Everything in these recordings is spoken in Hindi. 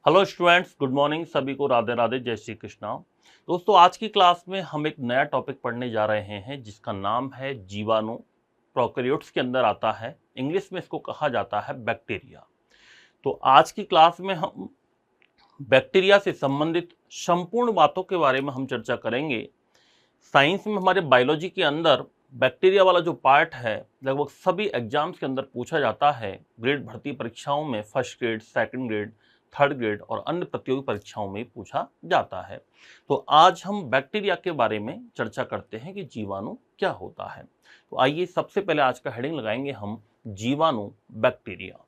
Hello students, good morning. सभी को राधे राधे, जय श्री कृष्णा। दोस्तों, आज की क्लास में हम एक नया टॉपिक पढ़ने जा रहे हैं जिसका नाम है जीवाणु। प्रोकैरियोट्स के अंदर आता है, इंग्लिश में इसको कहा जाता है बैक्टीरिया। तो आज की क्लास में हम बैक्टीरिया से संबंधित संपूर्ण बातों के बारे में हम चर्चा करेंगे। साइंस में हमारे बायोलॉजी के अंदर बैक्टीरिया वाला जो पार्ट है लगभग सभी एग्जाम्स के अंदर पूछा जाता है। ग्रेड भर्ती परीक्षाओं में first grade, second grade, third grade और अन्य प्रतियोगी परीक्षाओं में पूछा जाता है। तो आज हम बैक्टीरिया के बारे में चर्चा करते हैं कि जीवाणु क्या होता है। तो आइए सबसे पहले आज का हेडिंग लगाएंगे हम, जीवाणु बैक्टीरिया।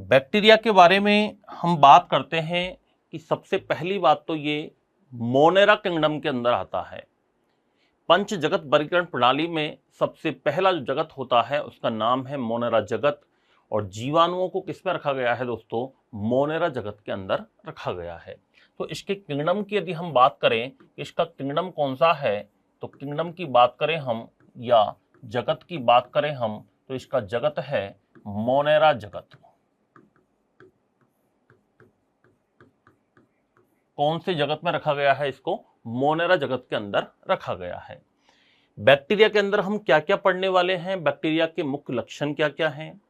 बैक्टीरिया के बारे में हम बात करते हैं कि सबसे पहली बात तो ये मोनेरा किंगडम के अंदर आता है। पंच जगत वर्गीकरण प्रणाली में सबसे पहला जो जगत होता है उसका नाम है मोनेरा जगत। और जीवाणुओं को किस में रखा गया है दोस्तों? मोनेरा जगत के अंदर रखा गया है। तो इसके किंगडम की यदि हम बात करें कि इसका किंगडम कौन सा है, तो किंगडम की बात करें हम या जगत की बात करें हम, तो इसका जगत है मोनेरा जगत। कौन से जगत में रखा गया है इसको? मोनेरा जगत के अंदर रखा गया है। बैक्टीरिया के अंदर हम क्या क्या पढ़ने वाले हैं? बैक्टीरिया के मुख्य लक्षण क्या क्या हैं,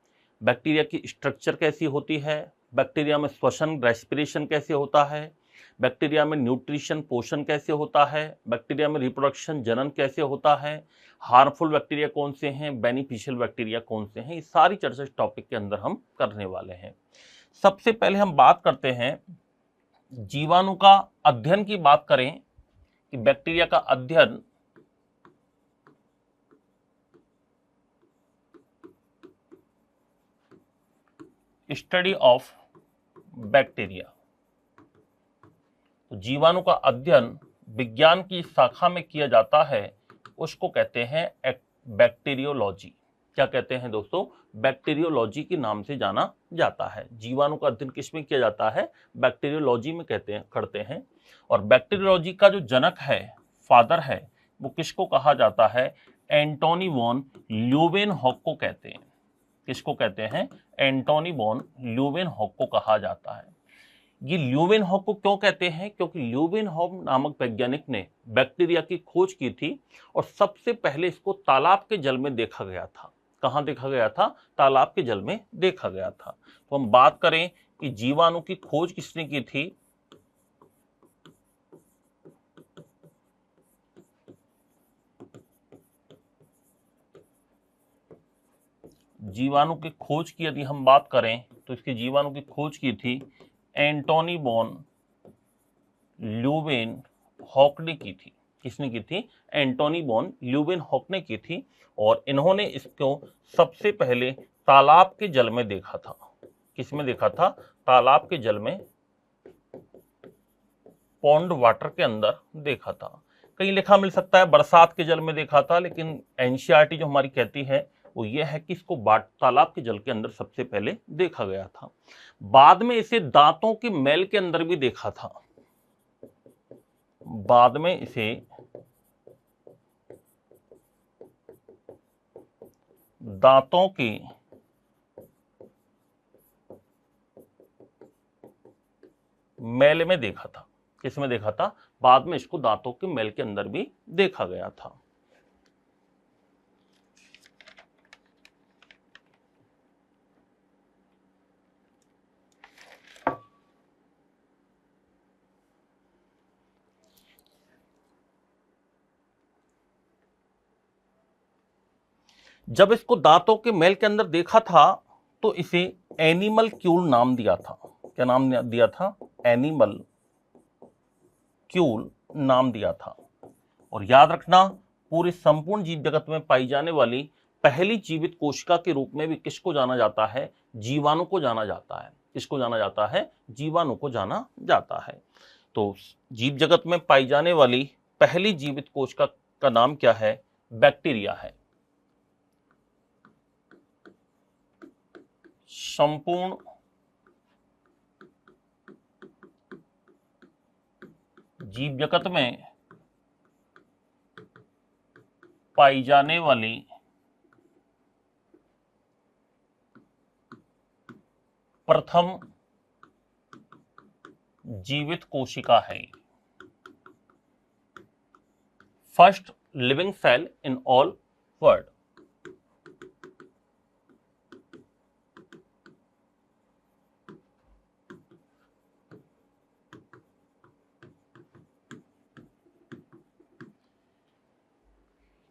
बैक्टीरिया की स्ट्रक्चर कैसी होती है, बैक्टीरिया में श्वसन रेस्पिरेशन कैसे होता है, बैक्टीरिया में न्यूट्रिशन पोषण कैसे होता है, बैक्टीरिया में रिप्रोडक्शन जनन कैसे होता है, हार्मफुल बैक्टीरिया कौन से हैं, बेनिफिशियल बैक्टीरिया कौन से हैं, ये सारी चर्चा इस टॉपिक के अंदर हम करने वाले हैं। सबसे पहले हम बात करते हैं जीवाणु का अध्ययन की बात करें कि बैक्टीरिया का अध्ययन स्टडी ऑफ बैक्टीरिया। तो जीवाणु का अध्ययन विज्ञान की शाखा में किया जाता है, उसको कहते हैं बैक्टीरियोलॉजी। क्या कहते हैं दोस्तों? बैक्टीरियोलॉजी के नाम से जाना जाता है। जीवाणु का अध्ययन किस में किया जाता है? बैक्टीरियोलॉजी में करते हैं। और बैक्टीरियोलॉजी का जो जनक है, फादर है, वो किसको कहा जाता है? एंटोनी वॉन ल्यूवेनहॉक को कहते हैं। किसको कहते हैं? एंटोनी वॉन ल्यूवेनहॉक को कहा जाता है। ये ल्यूवेनहॉक को क्यों कहते हैं? क्योंकि ल्यूवेनहॉक नामक वैज्ञानिक ने बैक्टीरिया की खोज की थी और सबसे पहले इसको तालाब के जल में देखा गया था। कहाँ देखा गया था? तालाब के जल में देखा गया था। तो हम बात करें कि जीवाणु की खोज किसने की थी? जीवाणु की खोज की यदि हम बात करें तो इसकी जीवाणु की खोज की थी एंटोनी वॉन ल्यूवेनहॉक ने की थी। किसने की थी? एंटोनी वॉन ल्यूवेनहॉक ने की थी। और इन्होंने इसको सबसे पहले तालाब के जल में देखा था। किसमें देखा था? तालाब के जल में, पॉन्ड वाटर के अंदर देखा था। कहीं लिखा मिल सकता है बरसात के जल में देखा था, लेकिन एनसीईआरटी जो हमारी कहती है वो ये है कि इसको तालाब के जल के अंदर सबसे पहले देखा गया था। बाद में इसे दांतों की मैल के अंदर भी देखा था। बाद में इसे दांतों की मैल में देखा था। किसमें देखा था? बाद में इसको दांतों के मैल के अंदर भी देखा गया था। जब इसको दांतों के मैल के अंदर देखा था तो इसे एनिमल क्यूल नाम दिया था। क्या नाम दिया था? एनिमल क्यूल नाम दिया था। और याद रखना, पूरे संपूर्ण जीव जगत में पाई जाने वाली पहली जीवित कोशिका के रूप में भी किसको जाना जाता है? जीवाणु को जाना जाता है। किसको जाना जाता है? जीवाणु को जाना जाता है। तो जीव जगत में पाई जाने वाली पहली जीवित कोशिका का नाम क्या है? बैक्टीरिया है। संपूर्ण जीव जगत में पाई जाने वाली प्रथम जीवित कोशिका है। First living cell in all world.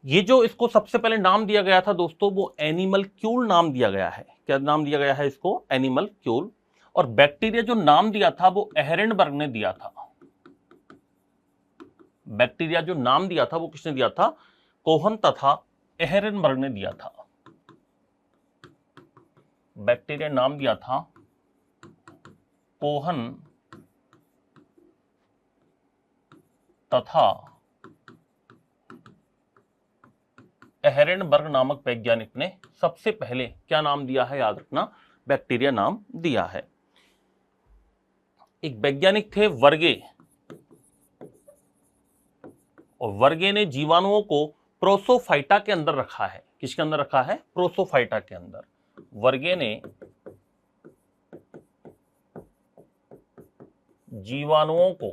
ये जो इसको सबसे पहले नाम दिया गया था दोस्तों, वो एनिमलक्यूल नाम दिया गया है। क्या नाम दिया गया है इसको? एनिमलक्यूल। और बैक्टीरिया जो नाम दिया था वो एहरेनबर्ग ने दिया था। बैक्टीरिया जो नाम दिया था वो किसने दिया था? कोहन तथा एहरेनबर्ग ने दिया था। बैक्टीरिया नाम दिया था कोहन तथा एहरेनबर्ग नामक वैज्ञानिक ने सबसे पहले क्या नाम दिया है? याद रखना, बैक्टीरिया नाम दिया है। एक वैज्ञानिक थे वर्गे, और वर्गे ने जीवाणुओं को प्रोसोफाइटा के अंदर रखा है। किसके अंदर रखा है? प्रोसोफाइटा के अंदर। वर्गे ने जीवाणुओं को,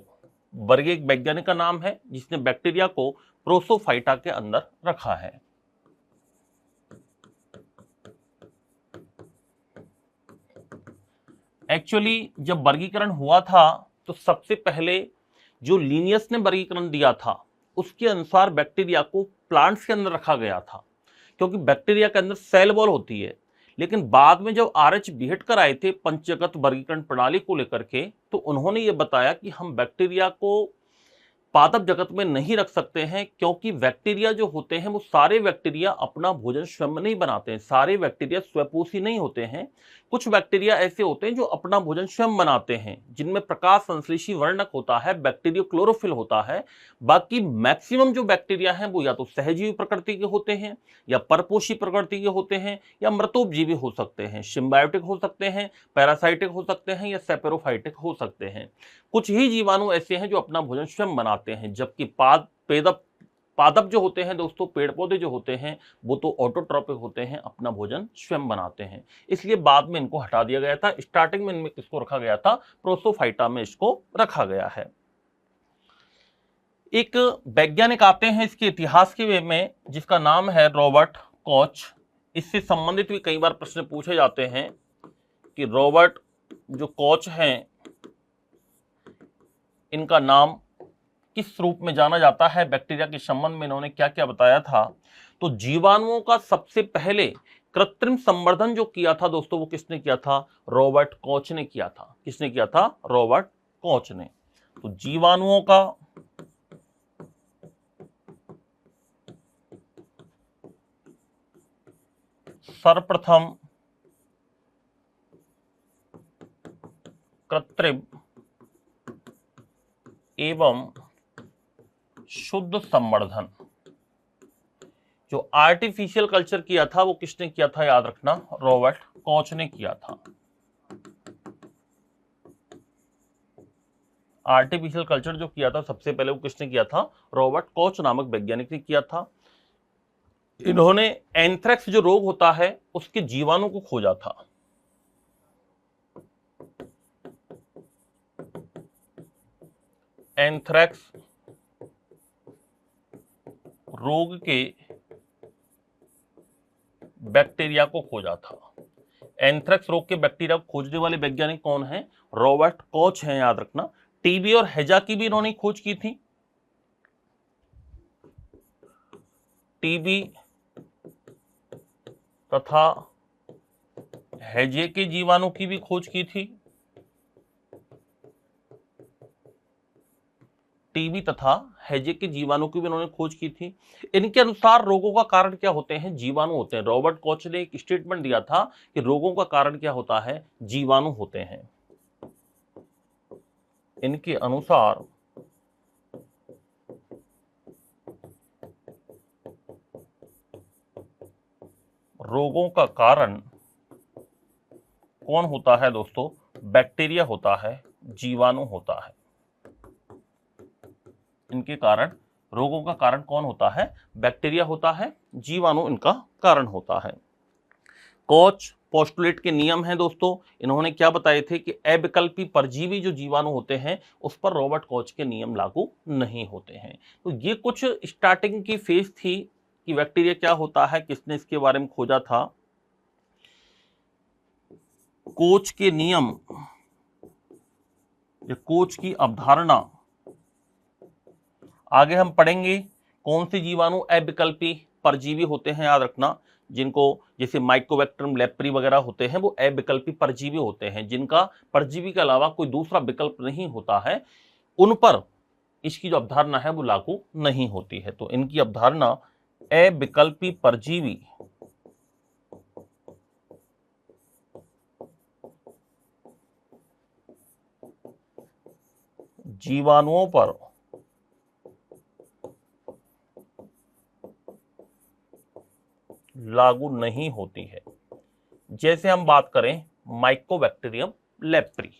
वर्गे एक वैज्ञानिक का नाम है जिसने बैक्टीरिया को प्रोसोफाइटा के अंदर रखा है। एक्चुअली जब वर्गीकरण हुआ था तो सबसे पहले जो लिनियस ने वर्गीकरण दिया था उसके अनुसार बैक्टीरिया को प्लांट्स के अंदर रखा गया था, क्योंकि बैक्टीरिया के अंदर सेल वॉल होती है। लेकिन बाद में जब आर.एच. बीहटकर आए थे पंचगत वर्गीकरण प्रणाली को लेकर के, तो उन्होंने ये बताया कि हम बैक्टीरिया को पादप जगत में नहीं रख सकते हैं, क्योंकि बैक्टीरिया जो होते हैं वो सारे बैक्टीरिया अपना भोजन स्वयं नहीं बनाते हैं। सारे बैक्टीरिया स्वयंपोषी नहीं होते हैं। कुछ बैक्टीरिया ऐसे होते हैं जो अपना भोजन स्वयं बनाते हैं, जिनमें प्रकाश संश्लेषी वर्णक होता है, बैक्टीरिया क्लोरोफिल होता है। बाकी मैक्सिमम जो बैक्टीरिया हैं वो या तो सहजीवी प्रकृति के होते हैं, या परपोषी प्रकृति के होते हैं, या मृतोपजीवी हो सकते हैं, सिम्बायोटिक हो सकते हैं, पैरासाइटिक हो सकते हैं, या सेपेरोफाइटिक हो सकते हैं। कुछ ही जीवाणु ऐसे हैं जो अपना भोजन स्वयं बनाते हैं, जबकि पादप जो होते हैं दोस्तों, पेड़ पौधे जो होते हैं, वो तो ऑटोट्रॉपिक होते हैं, अपना भोजन स्वयं बनाते हैं। इसलिए बाद में इनको हटा दिया गया था। स्टार्टिंग में इनमें किसको रखा गया था? प्रोसोफाइटा में इसको रखा गया है। एक वैज्ञानिक आते हैं इसके इतिहास के वे में, जिसका नाम है रॉबर्ट कॉच। इससे संबंधित भी कई बार प्रश्न पूछे जाते हैं कि रॉबर्ट जो कॉच हैं, इनका नाम किस रूप में जाना जाता है, बैक्टीरिया के संबंध में इन्होंने क्या क्या बताया था। तो जीवाणुओं का सबसे पहले कृत्रिम संवर्धन जो किया था दोस्तों, वो किसने किया था? रॉबर्ट कॉच ने किया था। किसने किया था? रॉबर्ट कॉच ने। तो जीवाणुओं का सर्वप्रथम कृत्रिम एवं शुद्ध संवर्धन, जो आर्टिफिशियल कल्चर किया था, वो किसने किया था? याद रखना, रॉबर्ट कॉच ने किया था। आर्टिफिशियल कल्चर जो किया था सबसे पहले वो किसने किया था? रॉबर्ट कॉच नामक वैज्ञानिक ने किया था। इन्होंने एंथ्रेक्स जो रोग होता है उसके जीवाणु को खोजा था। एंथ्रेक्स रोग के बैक्टीरिया को खोजा था। एंथ्रेक्स रोग के बैक्टीरिया को खोजने वाले वैज्ञानिक कौन हैं? रॉबर्ट कॉच हैं, याद रखना। टीबी और हैजा की भी इन्होंने खोज की थी। टीबी तथा हैजे के जीवाणु की भी खोज की थी। टीबी तथा हैजे के जीवाणु की भी उन्होंने खोज की थी। इनके अनुसार रोगों का कारण क्या होते हैं? जीवाणु होते हैं। रॉबर्ट कॉच ने एक स्टेटमेंट दिया था कि रोगों का कारण क्या होता है? जीवाणु होते हैं। इनके अनुसार रोगों का कारण कौन होता है दोस्तों? बैक्टीरिया होता है, जीवाणु होता है। इनके कारण, रोगों का कारण कौन होता है? बैक्टीरिया होता है, जीवाणु इनका कारण होता है। कोच पोस्टुलेट के नियम हैं दोस्तों, इन्होंने क्या बताए थे कि अविकल्पी परजीवी जो जीवाणु होते हैं उस पर रॉबर्ट कोच के नियम लागू नहीं होते हैं। तो ये कुछ स्टार्टिंग की फेज थी कि बैक्टीरिया क्या होता है, किसने इसके बारे में खोजा था। कोच के नियम या कोच की अवधारणा आगे हम पढ़ेंगे। कौन से जीवाणु अविकल्पी परजीवी होते हैं, याद रखना, जिनको जैसे माइकोबैक्टीरियम लेप्री वगैरह होते हैं वो अविकल्पी परजीवी होते हैं, जिनका परजीवी के अलावा कोई दूसरा विकल्प नहीं होता है, उन पर इसकी जो अवधारणा है वो लागू नहीं होती है। तो इनकी अवधारणा अविकल्पी परजीवी जीवाणुओं पर लागू नहीं होती है। जैसे हम बात करें माइकोबैक्टीरियम लेप्री,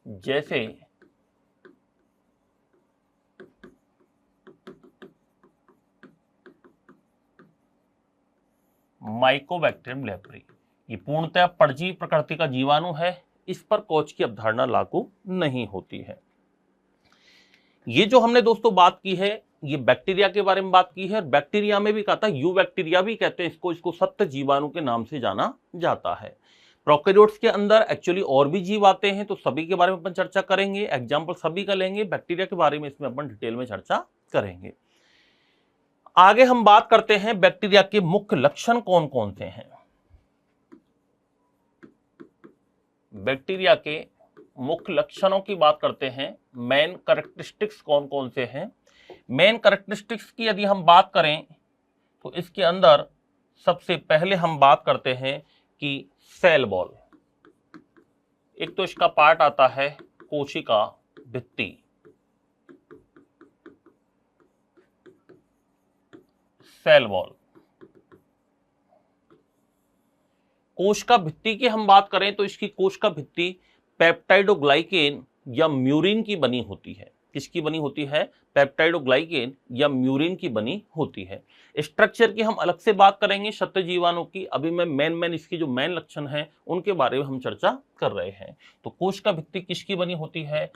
जैसे माइकोबैक्टीरियम लेप्री, ये पूर्णतः परजीवी प्रकृति का जीवाणु है, इस पर कोच की अवधारणा लागू नहीं होती है। ये जो हमने दोस्तों बात की है, ये बैक्टीरिया के बारे में बात की है, और बैक्टीरिया में भी कहा था यू बैक्टीरिया भी कहते हैं इसको सत्य जीवाणु के नाम से जाना जाता है। प्रोकैरियोट्स के अंदर एक्चुअली और भी जीव आते हैं, तो सभी के बारे में अपन चर्चा करेंगे, एग्जाम्पल सभी का लेंगे, बैक्टीरिया के बारे में इसमें अपन डिटेल में चर्चा करेंगे। आगे हम बात करते हैं बैक्टीरिया के मुख्य लक्षण कौन कौन से हैं। बैक्टीरिया के मुख्य लक्षणों की बात करते हैं, मेन कैरेक्टरिस्टिक्स कौन कौन से हैं। मेन कैरेक्टरिस्टिक्स की यदि हम बात करें तो इसके अंदर सबसे पहले हम बात करते हैं कि सेल वॉल, एक तो इसका पार्ट आता है कोशिका भित्ति, सेल वॉल। कोशिका भित्ति की हम बात करें तो इसकी कोशिका भित्ति पेप्टाइडोग्लाइकेन या म्यूरिन की बनी होती है। किसकी बनी होती है? पेप्टाइडोग्लाइकेन या म्यूरिन की बनी होती है। स्ट्रक्चर की हम अलग से बात करेंगे सत्य जीवाणु की, अभी मैं मेन इसकी जो मेन लक्षण है उनके बारे में हम चर्चा कर रहे हैं। तो कोशिका भित्ति किसकी बनी होती है?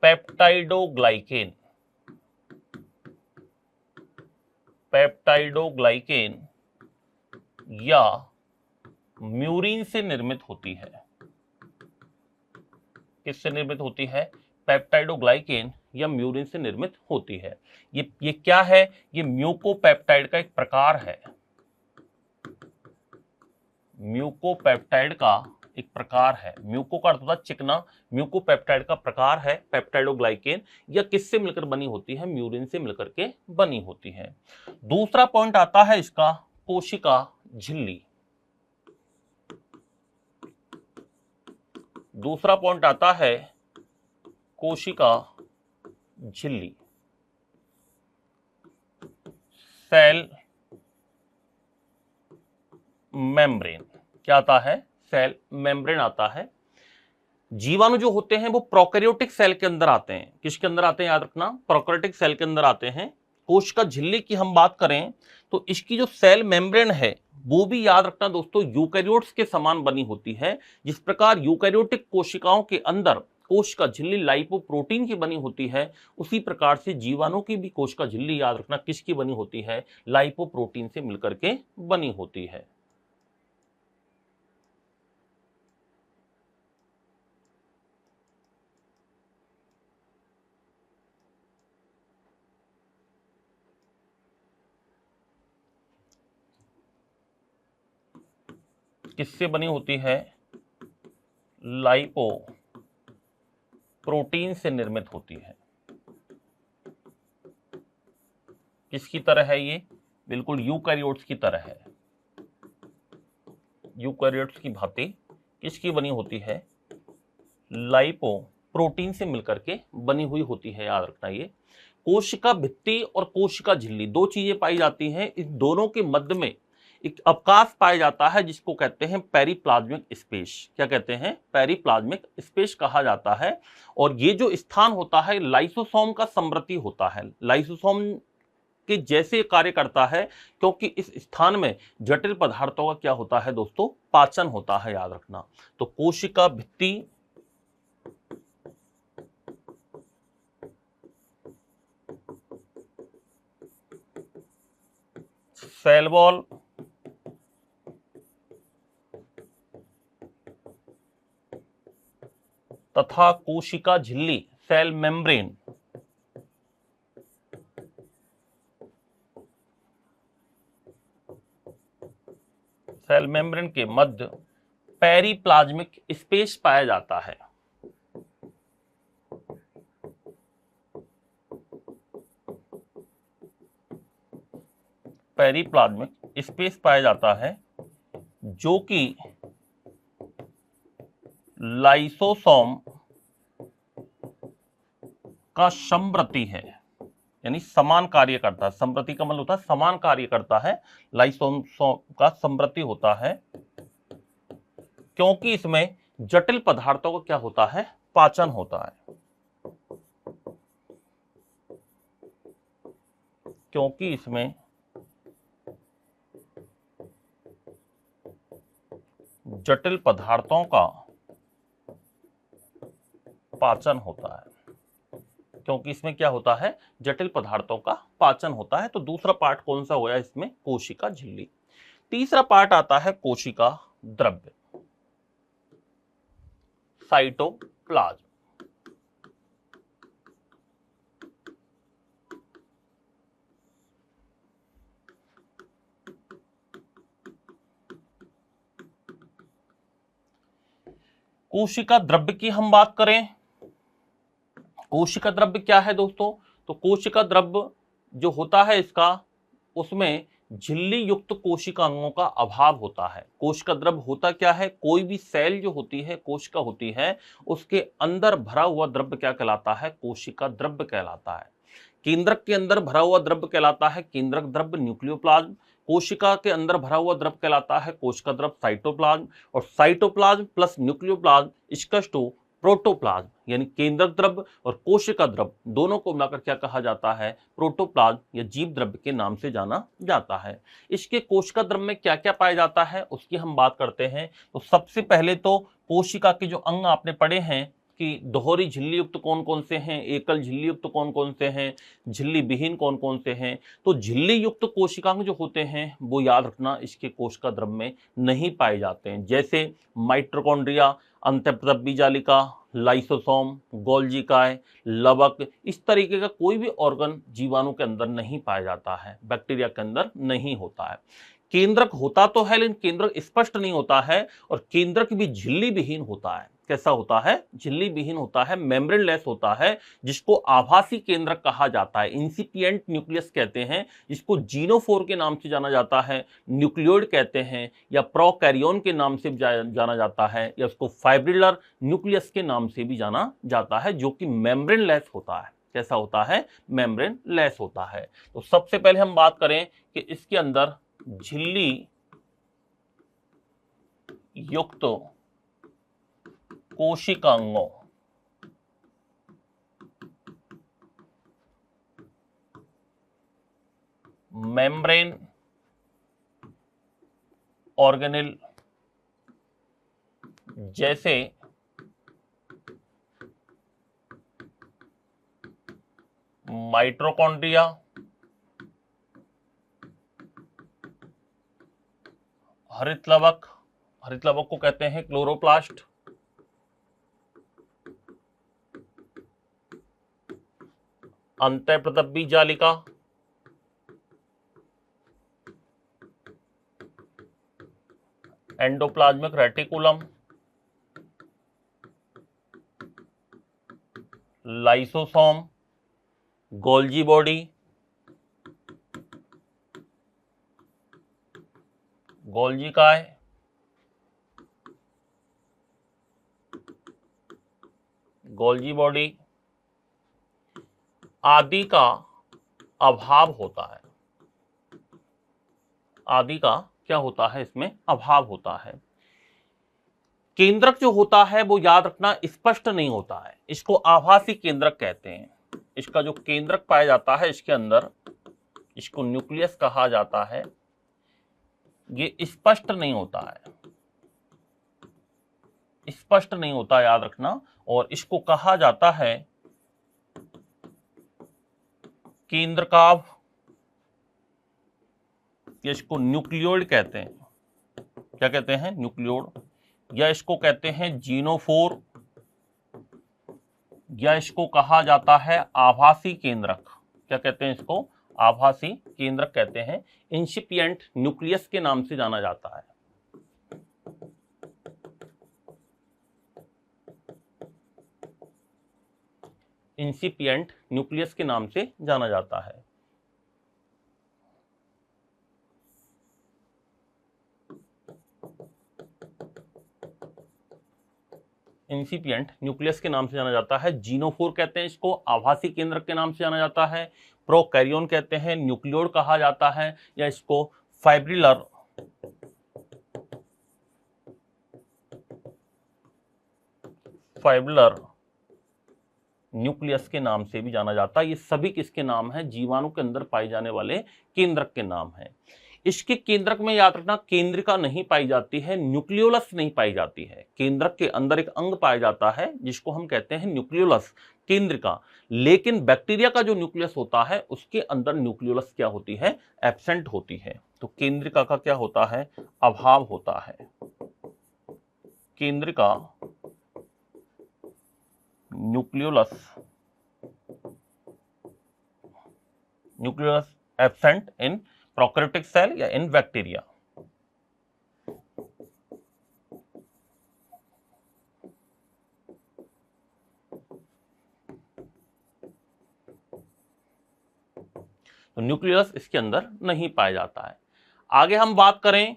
पेप्टाइडोग्लाइकेन, पेप्टाइडोग्लाइकेन या म्यूरिन से निर्मित होती है। किससे निर्मित होती है? पेप्टाइडोग्लाइकेन या म्यूरिन से निर्मित होती है। ये क्या है? ये म्यूकोपेप्टाइड का एक प्रकार है, म्यूकोपेप्टाइड का एक प्रकार है। म्यूको का अर्थ होता है चिकना, म्यूकोपेप्टाइड का प्रकार है पेप्टाइडोग्लाइकेन, या किससे मिलकर बनी होती है? म्यूरिन से मिलकर के बनी होती है। दूसरा पॉइंट आता है इसका कोशिका झिल्ली, दूसरा पॉइंट आता है कोशिका झिल्ली, सेल मेम्ब्रेन। क्या आता है? सेल मेम्ब्रेन आता है। जीवाणु जो होते हैं वो प्रोकैरियोटिक सेल के अंदर आते हैं। किसके अंदर आते हैं? याद रखना, प्रोकैरियोटिक सेल के अंदर आते हैं। कोशिका झिल्ली की हम बात करें तो इसकी जो सेल मेम्ब्रेन है वो भी याद रखना दोस्तों यूकैरियोट्स के समान बनी होती है। जिस प्रकार यूकैरियोटिक कोशिकाओं के अंदर कोशिका झिल्ली लाइपोप्रोटीन की बनी होती है, उसी प्रकार से जीवाणु की भी कोशिका झिल्ली याद रखना किसकी बनी होती है? लाइपोप्रोटीन से मिलकर के बनी होती है। किससे बनी होती है? लाइपो प्रोटीन से निर्मित होती है। किसकी तरह है ये? बिल्कुल यूकैरियोट्स की तरह है। यूकैरियोट्स की भांति किसकी बनी होती है? लाइपो प्रोटीन से मिलकर के बनी हुई होती है। याद रखना, ये कोशिका भित्ति और कोशिका झिल्ली दो चीजें पाई जाती हैं। इन दोनों के मध्य में एक अवकाश पाया जाता है जिसको कहते हैं पेरिप्लाज्मिक स्पेस। क्या कहते हैं? पेरिप्लाज्मिक स्पेस कहा जाता है। और ये जो स्थान होता है लाइसोसोम का समवर्ती होता है, लाइसोसोम के जैसे कार्य करता है, क्योंकि इस स्थान में जटिल पदार्थों का क्या होता है दोस्तों? पाचन होता है, याद रखना। तो कोशिका भित्ति, सेल वॉल, तथा कोशिका झिल्ली, सेल मेम्ब्रेन, सेल मेम्ब्रेन के मध्य पेरिप्लाज्मिक स्पेस पाया जाता है। पेरिप्लाज्मिक स्पेस पाया जाता है जो कि लाइसोसोम का समवर्ती है, यानी समान कार्य करता है। समवर्ती का मतलब होता है समान कार्य करता है, लाइसोसोम का समवर्ती होता है, क्योंकि इसमें जटिल पदार्थों का क्या होता है? पाचन होता है। क्योंकि इसमें जटिल पदार्थों का पाचन होता है, क्योंकि इसमें क्या होता है? जटिल पदार्थों का पाचन होता है। तो दूसरा पार्ट कौन सा होया इसमें? कोशिका झिल्ली। तीसरा पार्ट आता है कोशिका द्रव्य, साइटोप्लाज्म। कोशिका द्रव्य की हम बात करें, कोशिका द्रव्य क्या है दोस्तों? तो कोशिका द्रव्य जो होता है इसका, उसमें झिल्ली युक्त कोशिकांगों का अभाव होता है। कोशिका द्रव्य होता क्या है? कोई भी सेल जो होती है, कोशिका होती है, उसके अंदर भरा हुआ द्रव्य क्या कहलाता है? कोशिका द्रव्य कहलाता है। केंद्रक के अंदर भरा हुआ द्रव्य कहलाता है केंद्रक द्रव्य, न्यूक्लियोप्लाज्म। कोशिका के अंदर भरा हुआ द्रव्य कहलाता है कोशिका द्रव्य, साइटोप्लाज्म। और cytoplasm plus nucleoplasm equals to protoplasm, यानी केंद्रक द्रव्य और कोशिका द्रव्य दोनों को मिलाकर क्या कहा जाता है? प्रोटोप्लाज्म या जीव द्रव्य के नाम से जाना जाता है। इसके कोशिका द्रव्य में क्या क्या पाया जाता है उसकी हम बात करते हैं। तो सबसे पहले तो कोशिका के जो अंग आपने पढ़े हैं कि दोहरी झिल्ली युक्त कौन कौन से हैं, एकल झिल्ली युक्त कौन कौन से हैं, झिल्ली विहीन कौन कौन से हैं। तो झिल्ली युक्त कोशिकांग जो होते हैं वो याद रखना इसके कोशिका द्रव्य में नहीं पाए जाते हैं, जैसे माइटोकॉन्ड्रिया, अंतःप्रसवी जालिका, लाइसोसोम, गोल्जी काय, लवक। इस तरीके का कोई भी ऑर्गन जीवाणु के अंदर नहीं पाया जाता है, बैक्टीरिया के अंदर नहीं होता है। केंद्रक होता तो है लेकिन केंद्रक स्पष्ट नहीं होता है, और केंद्रक भी झिल्ली विहीन होता है। कैसा होता है? झिल्ली विहीन होता है, मेम्ब्रेन लेस होता है, जिसको आभासी केंद्रक कहा जाता है। इंसिपिएंट न्यूक्लियस कहते हैं, जिसको जीनोफोर के नाम से जाना जाता है, न्यूक्लियोइड कहते हैं, या प्रोकैरियोन के नाम से जाना जाता है, या उसको फाइब्रिलर न्यूक्लियस के नाम से भी जाना जाता है, जो कि मेम्ब्रेन लेस होता है। कैसा होता है? मेम्ब्रेन लेस होता है। तो सबसे पहले हम बात करें कि इसके अंदर झिल्ली युक्त कोशिकांगों, मेम्ब्रेन ऑर्गेनेल, जैसे माइटोकॉन्ड्रिया, हरितलवक, हरितलवक को कहते हैं क्लोरोप्लास्ट, अंतःप्रसवी जालिका, endoplasmic reticulum, lysosome, Golgi body, Golgi काय, गोल्जी बॉडी आदि का अभाव होता है, आदि का क्या होता है, इसमें अभाव होता है। केंद्रक जो होता है वो याद रखना स्पष्ट नहीं होता है, इसको आभासी केंद्रक कहते हैं। इसका जो केंद्रक पाया जाता है इसके अंदर, इसको न्यूक्लियस कहा जाता है, ये स्पष्ट नहीं होता है, स्पष्ट नहीं होता, याद रखना। और इसको कहा जाता है केंद्रकाभ, या इसको न्यूक्लियोइड कहते हैं। क्या कहते हैं, न्यूक्लियोइड, या इसको कहते हैं जीनोफोर, या इसको कहा जाता है आभासी केंद्रक। क्या कहते हैं इसको, आभासी केंद्रक कहते हैं। इंसिपिएंट न्यूक्लियस के नाम से जाना जाता है। इंसिपिएंट न्यूक्लियस के नाम से जाना जाता है। इंसिपिएंट न्यूक्लियस के नाम से जाना जाता है। जीनोफोर कहते हैं इसको, आभासी केंद्रक के नाम से जाना जाता है। प्रोकैरियोन कहते हैं, न्यूक्लियोइड कहा जाता है, या इसको फाइब्रिलर न्यूक्लियस के नाम से भी जाना जाता है। ये सभी किसके नाम है, जीवाणु के अंदर पाए जाने वाले केंद्रक के नाम है। इसके केंद्रक में याद रखना केंद्रिका नहीं पाई जाती है, न्यूक्लियोलस नहीं पाई जाती है। केंद्रक के अंदर एक अंग पाया जाता है जिसको हम कहते हैं न्यूक्लियोलस, केंद्रिका। लेकिन बैक्टीरिया का जो न्यूक्लियस होता है उसके अंदर न्यूक्लियोलस क्या होती है, एब्सेंट होती है। तो केंद्रिका का क्या होता है, अभाव होता है। केंद्रिका, nucleolus absent in prokaryotic cell या इन बैक्टीरिया। तो न्यूक्लियस इसके अंदर नहीं पाया जाता है। आगे हम बात करें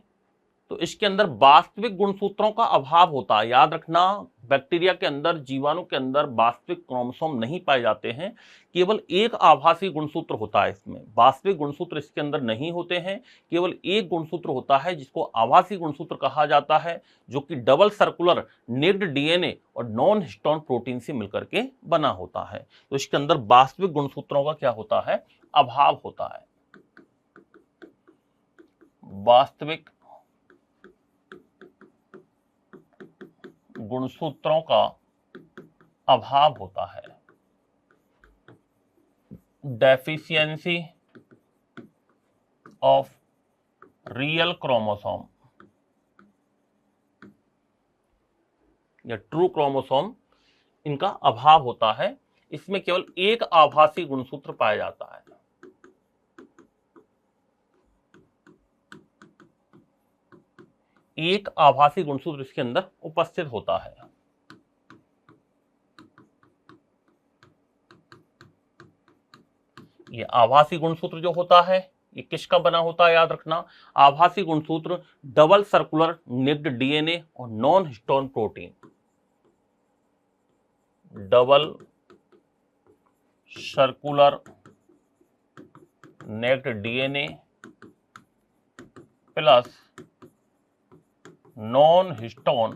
तो इसके अंदर वास्तविक गुणसूत्रों का अभाव होता है। याद रखना बैक्टीरिया के अंदर, जीवाणु के अंदर वास्तविक क्रोमोसोम नहीं पाए जाते हैं, केवल एक आभासी गुणसूत्र होता है। इसमें वास्तविक गुणसूत्र इसके अंदर नहीं होते हैं, केवल एक गुणसूत्र होता है जिसको आभासी गुणसूत्र कहा जाता है, जो कि डबल सर्कुलर नेक्ड डीएनए और नॉन हिस्टोन प्रोटीन से मिलकर के बना होता है। तो इसके अंदर वास्तविक गुणसूत्रों का क्या होता है, अभाव होता है। वास्तविक गुणसूत्रों का अभाव होता है। डेफिशिएंसी ऑफ रियल क्रोमोसोम या ट्रू क्रोमोसोम, इनका अभाव होता है। इसमें केवल एक आभासी गुणसूत्र पाया जाता है। एक आभासी गुणसूत्र इसके अंदर उपस्थित होता है। ये आभासी गुणसूत्र जो होता है ये किसका बना होता है, याद रखना आभासी गुणसूत्र डबल सर्कुलर नेक्ड डीएनए और non histone protein. Double circular naked DNA plus non histone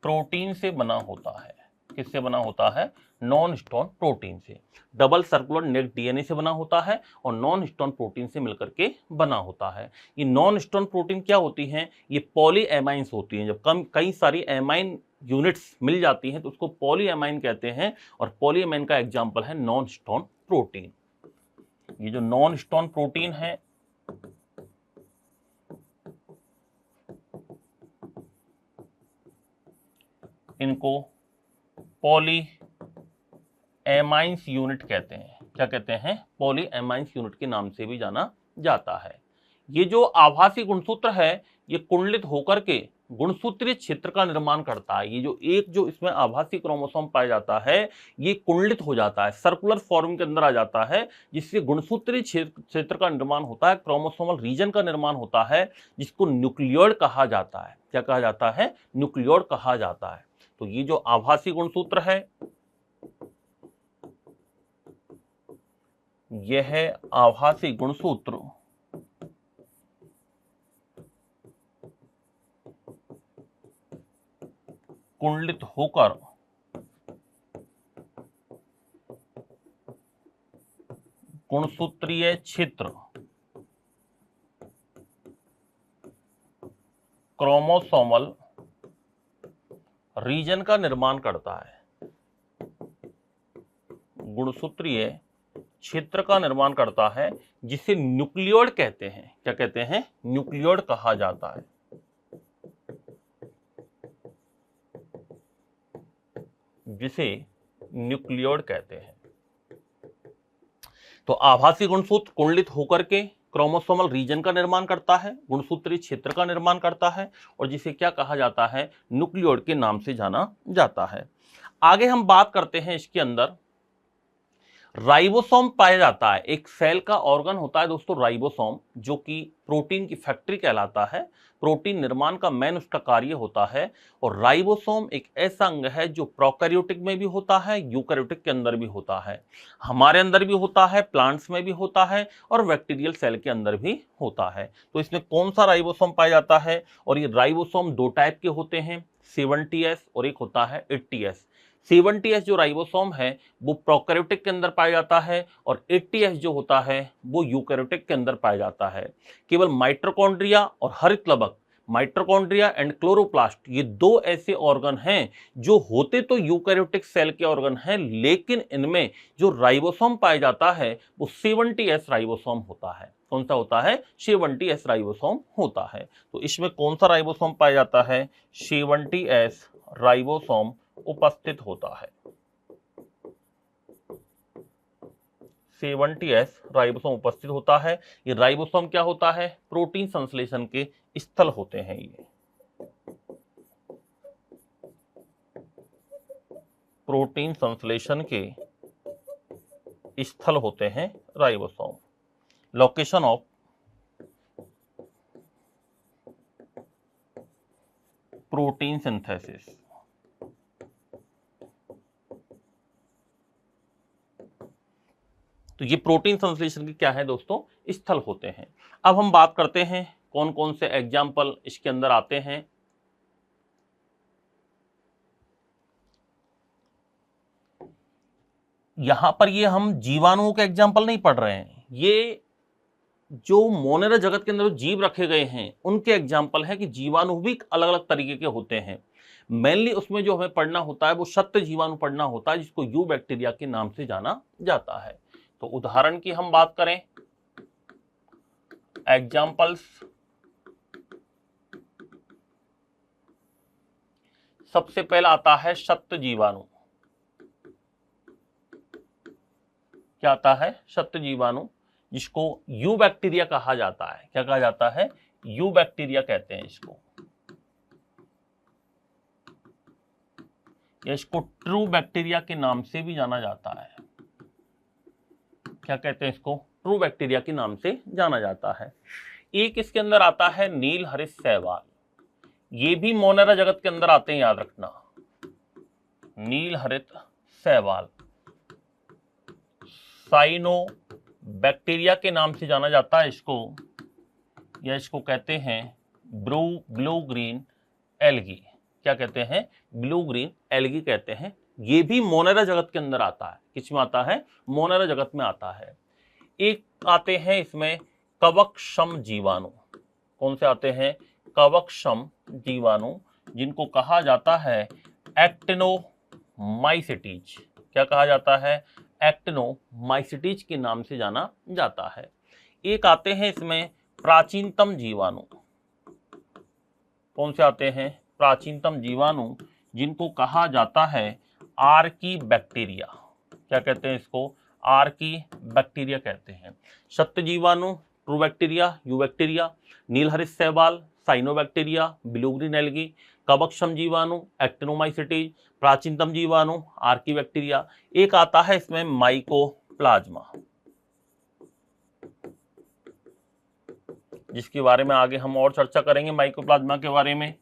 protein से बना होता है। किससे बना होता है, नॉन हिस्टोन प्रोटीन से। डबल सर्कुलर नेक्ड डीएनए से बना होता है और नॉन हिस्टोन प्रोटीन से मिलकर के बना होता है। ये नॉन हिस्टोन प्रोटीन क्या होती हैं, ये पॉलीएमाइंस होती हैं। जब कई सारी एमाइन यूनिट्स मिल जाती हैं तो उसको पॉलीएमाइन कहते हैं, और पॉलीएमाइन का एग्जाम्पल है नॉन हिस्टोन प्रोटीन। ये जो नॉन हिस्टोन प्रोटीन है इनको पॉली एमाइंस यूनिट कहते हैं। क्या कहते हैं, पॉली एमाइंस यूनिट के नाम से भी जाना जाता है। ये जो आभासी गुणसूत्र है ये कुंडलित होकर के गुणसूत्रीय क्षेत्र का निर्माण करता है। ये जो इसमें आभासी क्रोमोसोम पाया जाता है ये कुंडलित हो जाता है, सर्कुलर फॉर्म के अंदर आ जाता है, जिससे गुणसूत्रीय क्षेत्र का निर्माण होता है, क्रोमोसोमल रीजन का निर्माण होता है, जिसको न्यूक्लियोइड कहा जाता है। क्या कहा जाता है, न्यूक्लियोइड कहा जाता है। तो ये जो आभासी गुणसूत्र है यह आभासी गुणसूत्र कुंडलित होकर गुणसूत्रीय क्षेत्र क्रोमोसोमल रीजन का निर्माण करता है। गुणसूत्रीय क्षेत्र का निर्माण करता है जिसे न्यूक्लियोइड कहते हैं। क्या कहते हैं? न्यूक्लियोइड कहा जाता है। जिसे न्यूक्लियोइड कहते हैं। तो आभासी गुणसूत्र कुंडलित होकर के क्रोमोसोमल रीजन का निर्माण करता है, गुणसूत्रीय क्षेत्र का निर्माण करता है और जिसे क्या कहा जाता है? न्यूक्लियोइड के नाम से जाना जाता है। आगे हम बात करते हैं इसके अंदर राइबोसोम पाया जाता है। एक सेल का ऑर्गन होता है दोस्तों राइबोसोम, जो कि प्रोटीन की फैक्ट्री कहलाता है। प्रोटीन निर्माण का मेन उसका कार्य होता है। और राइबोसोम एक ऐसा अंग है जो प्रोकैरियोटिक में भी होता है, यूकैरियोटिक के अंदर भी होता है, हमारे अंदर भी होता है, प्लांट्स में भी होता है और बैक्टीरियल सेल के अंदर भी होता है। तो इसमें कौन सा राइबोसोम पाया जाता है? और ये राइबोसोम दो टाइप के होते हैं, 70S और एक होता है 80S। 70S जो राइबोसोम है वो प्रोकैरियोटिक के अंदर पाया जाता है और 80S जो होता है वो यूकैरियोटिक के अंदर पाया जाता है। केवल माइटोकॉन्ड्रिया और हरित लवक, माइटोकॉन्ड्रिया एंड क्लोरोप्लास्ट, ये दो ऐसे ऑर्गन हैं जो होते तो यूकैरियोटिक सेल के ऑर्गन हैं, लेकिन इनमें जो राइबोसोम पाया जाता है वो 70S राइबोसोम होता है। कौन सा होता है? 70S राइबोसोम होता है। तो इसमें कौन सा राइबोसोम पाया जाता है? 70S राइबोसोम उपस्थित होता है। 70S राइबोसोम उपस्थित होता है। ये राइबोसोम क्या होता है? प्रोटीन संश्लेषण के स्थल होते हैं। ये प्रोटीन संश्लेषण के स्थल होते हैं ribosome. Location of protein synthesis. तो ये प्रोटीन संश्लेषण के क्या है दोस्तों? स्थल होते हैं। अब हम बात करते हैं कौन कौन से एग्जाम्पल इसके अंदर आते हैं। यहां पर ये हम जीवाणुओं के एग्जाम्पल नहीं पढ़ रहे हैं, ये जो मोनेरा जगत के अंदर जीव रखे गए हैं उनके एग्जाम्पल है कि जीवाणु भी अलग अलग तरीके के होते हैं। मेनली उसमें जो हमें पढ़ना होता है वो सत्य जीवाणु पढ़ना होता है, जिसको यू बैक्टीरिया के नाम से जाना जाता है। तो उदाहरण की हम बात करें, एग्जाम्पल्स, सबसे पहला आता है सत्य जीवाणु। क्या आता है? सत्य जीवाणु, जिसको यू बैक्टीरिया कहा जाता है। क्या कहा जाता है? यू बैक्टीरिया कहते हैं इसको, या इसको ट्रू बैक्टीरिया के नाम से भी जाना जाता है। क्या कहते हैं इसको? ट्रू बैक्टीरिया के नाम से जाना जाता है। एक इसके अंदर आता है नील हरित शैवाल। ये भी मोनेरा जगत के अंदर आते हैं, याद रखना। नील हरित शैवाल साइनो बैक्टीरिया के नाम से जाना जाता है इसको, या इसको कहते हैं ब्लू ग्रीन एल्गी। क्या कहते हैं? ब्लू ग्रीन एल्गी कहते हैं। ये भी मोनेरा जगत के अंदर आता है। किसमें आता है? मोनेरा जगत में आता है। एक आते हैं इसमें कवकशम जीवाणु। कौन से आते हैं? कवकशम जीवाणु, जिनको कहा जाता है एक्टिनोमाइसिटीज। क्या कहा जाता है? एक्टिनोमाइसिटीज के नाम से जाना जाता है। एक आते हैं इसमें प्राचीनतम जीवाणु। कौन से आते हैं? प्राचीनतम जीवाणु, जिनको कहा जाता है आर्की बैक्टीरिया। क्या कहते हैं इसको? आर्की बैक्टीरिया कहते हैं। सत्य जीवाणु ट्रू बैक्टीरिया, यू बैक्टीरिया, नीलहरित शैवाल साइनोबैक्टीरिया, ब्लू ग्रीन एल्गी, कवकशम जीवाणु एक्टिनोमाइसिटीज, प्राचीनतम जीवाणु आर्की बैक्टीरिया। एक आता है इसमें माइकोप्लाज्मा, जिसके बारे में आगे हम और चर्चा करेंगे। माइकोप्लाज्मा के बारे में,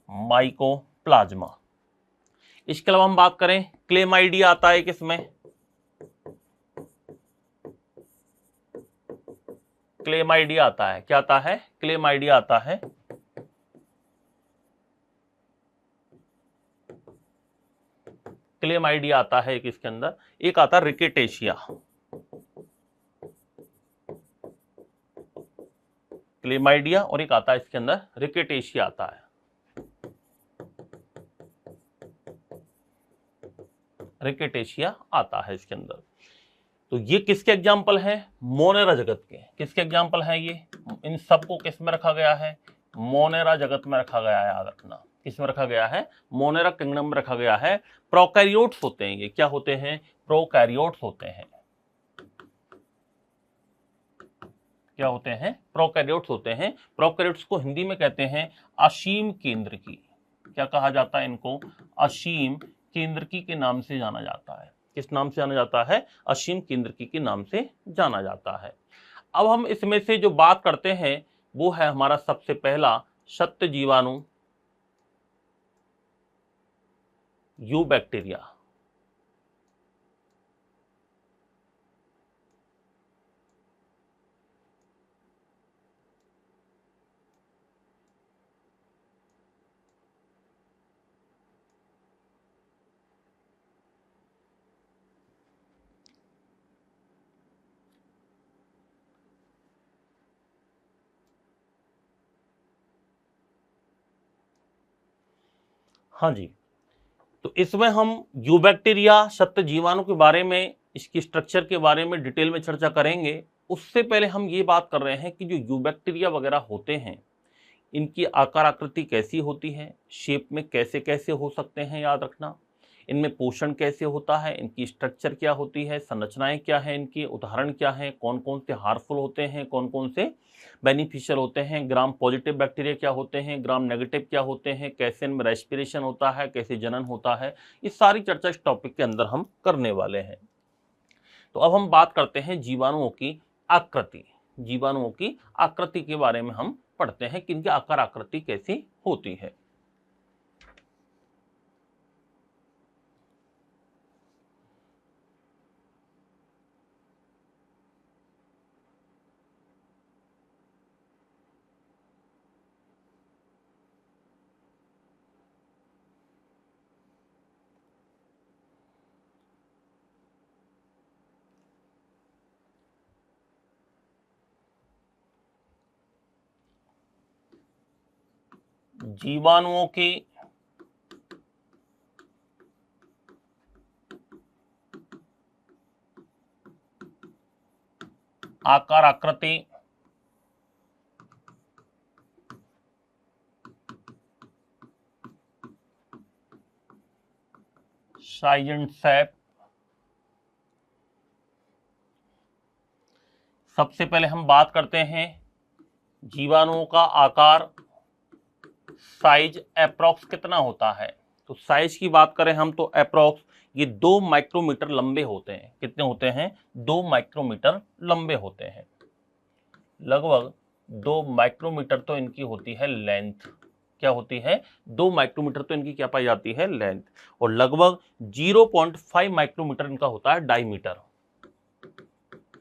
माइकोप्लाज्मा। इसके अलावा हम बात करें क्लेमाइडिया आता है किसमें? क्लेमाइडिया आता है। क्या आता है? क्लेमाइडिया आता है। क्लेमाइडिया आता है एक इसके अंदर, एक आता है रिकेटेशिया। क्लेमाइडिया और एक आता है इसके अंदर रिकेटेशिया आता है। रिकेटेशिया आता है इसके अंदर। तो ये किसके एग्जाम्पल हैं? मोनेरा जगत के। किसके एग्जाम्पल हैं ये? इन सबको किस में रखा गया है? मोनेरा जगत में रखा गया है, याद रखना। किस में रखा गया है? मोनेरा किंगडम में रखा गया है। प्रोकैरियोट्स होते हैं ये। क्या होते हैं? प्रोकैरियोट्स होते हैं। क्या होते हैं? प्रोकैरियोट्स होते हैं। प्रोकैरियोट्स को हिंदी में कहते हैं असीम केंद्रकी। क्या कहा जाता है इनको? असीम केंद्रकी के नाम से जाना जाता है। किस नाम से जाना जाता है? असीम केंद्रकी के नाम से जाना जाता है। अब हम इसमें से जो बात करते हैं वो है हमारा सबसे पहला सत्य जीवाणु यूबैक्टीरिया। हाँ जी, तो इसमें हम यूबैक्टीरिया सत्य जीवाणु के बारे में, इसकी स्ट्रक्चर के बारे में डिटेल में चर्चा करेंगे। उससे पहले हम ये बात कर रहे हैं कि जो यूबैक्टीरिया वगैरह होते हैं इनकी आकार आकृति कैसी होती है, शेप में कैसे कैसे हो सकते हैं, याद रखना। इनमें पोषण कैसे होता है, इनकी स्ट्रक्चर क्या होती है, संरचनाएं क्या है, इनके उदाहरण क्या हैं, कौन कौन से हार्मफुल होते हैं, कौन कौन से बेनिफिशियल होते हैं, ग्राम पॉजिटिव बैक्टीरिया क्या होते हैं, ग्राम नेगेटिव क्या होते हैं, कैसे इनमें रेस्पिरेशन होता है, कैसे जनन होता है, ये सारी चर्चा इस टॉपिक के अंदर हम करने वाले हैं। तो अब हम बात करते हैं जीवाणुओं की आकृति। जीवाणुओं की आकृति के बारे में हम पढ़ते हैं कि इनकी आकार आकृति कैसी होती है। जीवाणुओं की आकार आकृति साइज एंड शेप। सबसे पहले हम बात करते हैं जीवाणुओं का आकार, साइज एप्रोक्स कितना होता है। तो साइज की बात करें हम तो एप्रोक्स ये 2 माइक्रोमीटर लंबे होते हैं। कितने होते हैं? 2 माइक्रोमीटर लंबे होते हैं। लगभग 2 माइक्रोमीटर तो इनकी होती है लेंथ। क्या होती है? 2 माइक्रोमीटर तो इनकी क्या पाई जाती है? लेंथ। और लगभग 0.5 माइक्रोमीटर इनका होता है डायमीटर।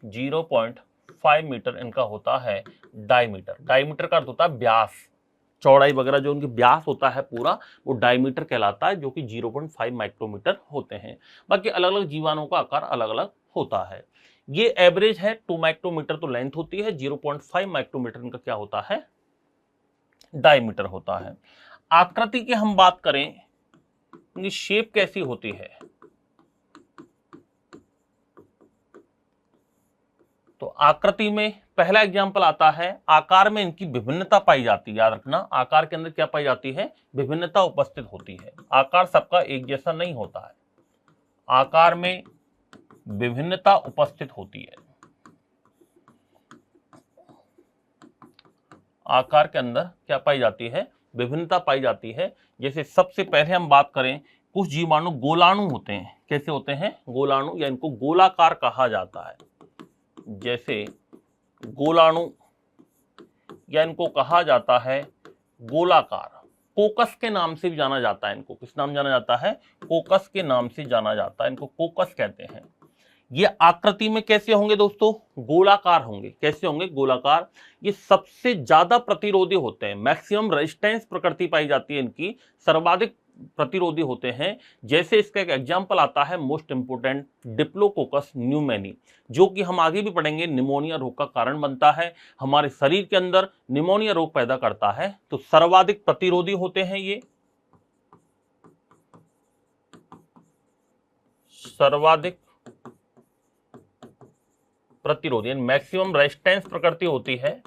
0.5 मीटर इनका होता है डायमीटर। डायमीटर का अर्थ होता है व्यास, चौड़ाई वगैरह जो उनकी व्यास होता है पूरा वो डायमीटर कहलाता है, जो कि 0.5 माइक्रोमीटर होते हैं। बाकी अलग अलग जीवाणुओं का आकार अलग अलग होता है। ये एवरेज है 2 माइक्रोमीटर तो लेंथ होती है, 0.5 माइक्रोमीटर इनका क्या होता है? डायमीटर होता है। आकृति की हम बात करें, इनकी शेप कैसी होती है? तो आकृति में पहला एग्जाम्पल आता है, आकार में इनकी विभिन्नता पाई जाती है। याद रखना, आकार के अंदर क्या पाई जाती है? विभिन्नता उपस्थित होती है। आकार सबका एक जैसा नहीं होता है, आकार में विभिन्नता उपस्थित होती है। आकार के अंदर क्या पाई जाती है? विभिन्नता पाई जाती है। जैसे सबसे पहले हम बात करें, कुछ जीवाणु गोलाणु होते हैं। कैसे होते हैं? गोलाणु, या इनको गोलाकार कहा जाता है। जैसे गोलाणु, या इनको कहा जाता है गोलाकार। कोकस के नाम से भी जाना जाता है इनको। किस नाम जाना जाता है? कोकस के नाम से जाना जाता है, इनको कोकस कहते हैं। ये आकृति में कैसे होंगे दोस्तों? गोलाकार होंगे। कैसे होंगे? गोलाकार। ये सबसे ज्यादा प्रतिरोधी होते हैं, मैक्सिमम रेजिस्टेंस प्रकृति पाई जाती है इनकी, सर्वाधिक प्रतिरोधी होते हैं। जैसे इसका एक एग्जाम्पल आता है मोस्ट इंपोर्टेंट, डिप्लोकोकस न्यूमोनी, जो कि हम आगे भी पढ़ेंगे निमोनिया रोग का कारण बनता है, हमारे शरीर के अंदर निमोनिया रोग पैदा करता है। तो सर्वाधिक प्रतिरोधी होते हैं ये, सर्वाधिक प्रतिरोधी, मैक्सिमम रेजिस्टेंस प्रकृति होती है।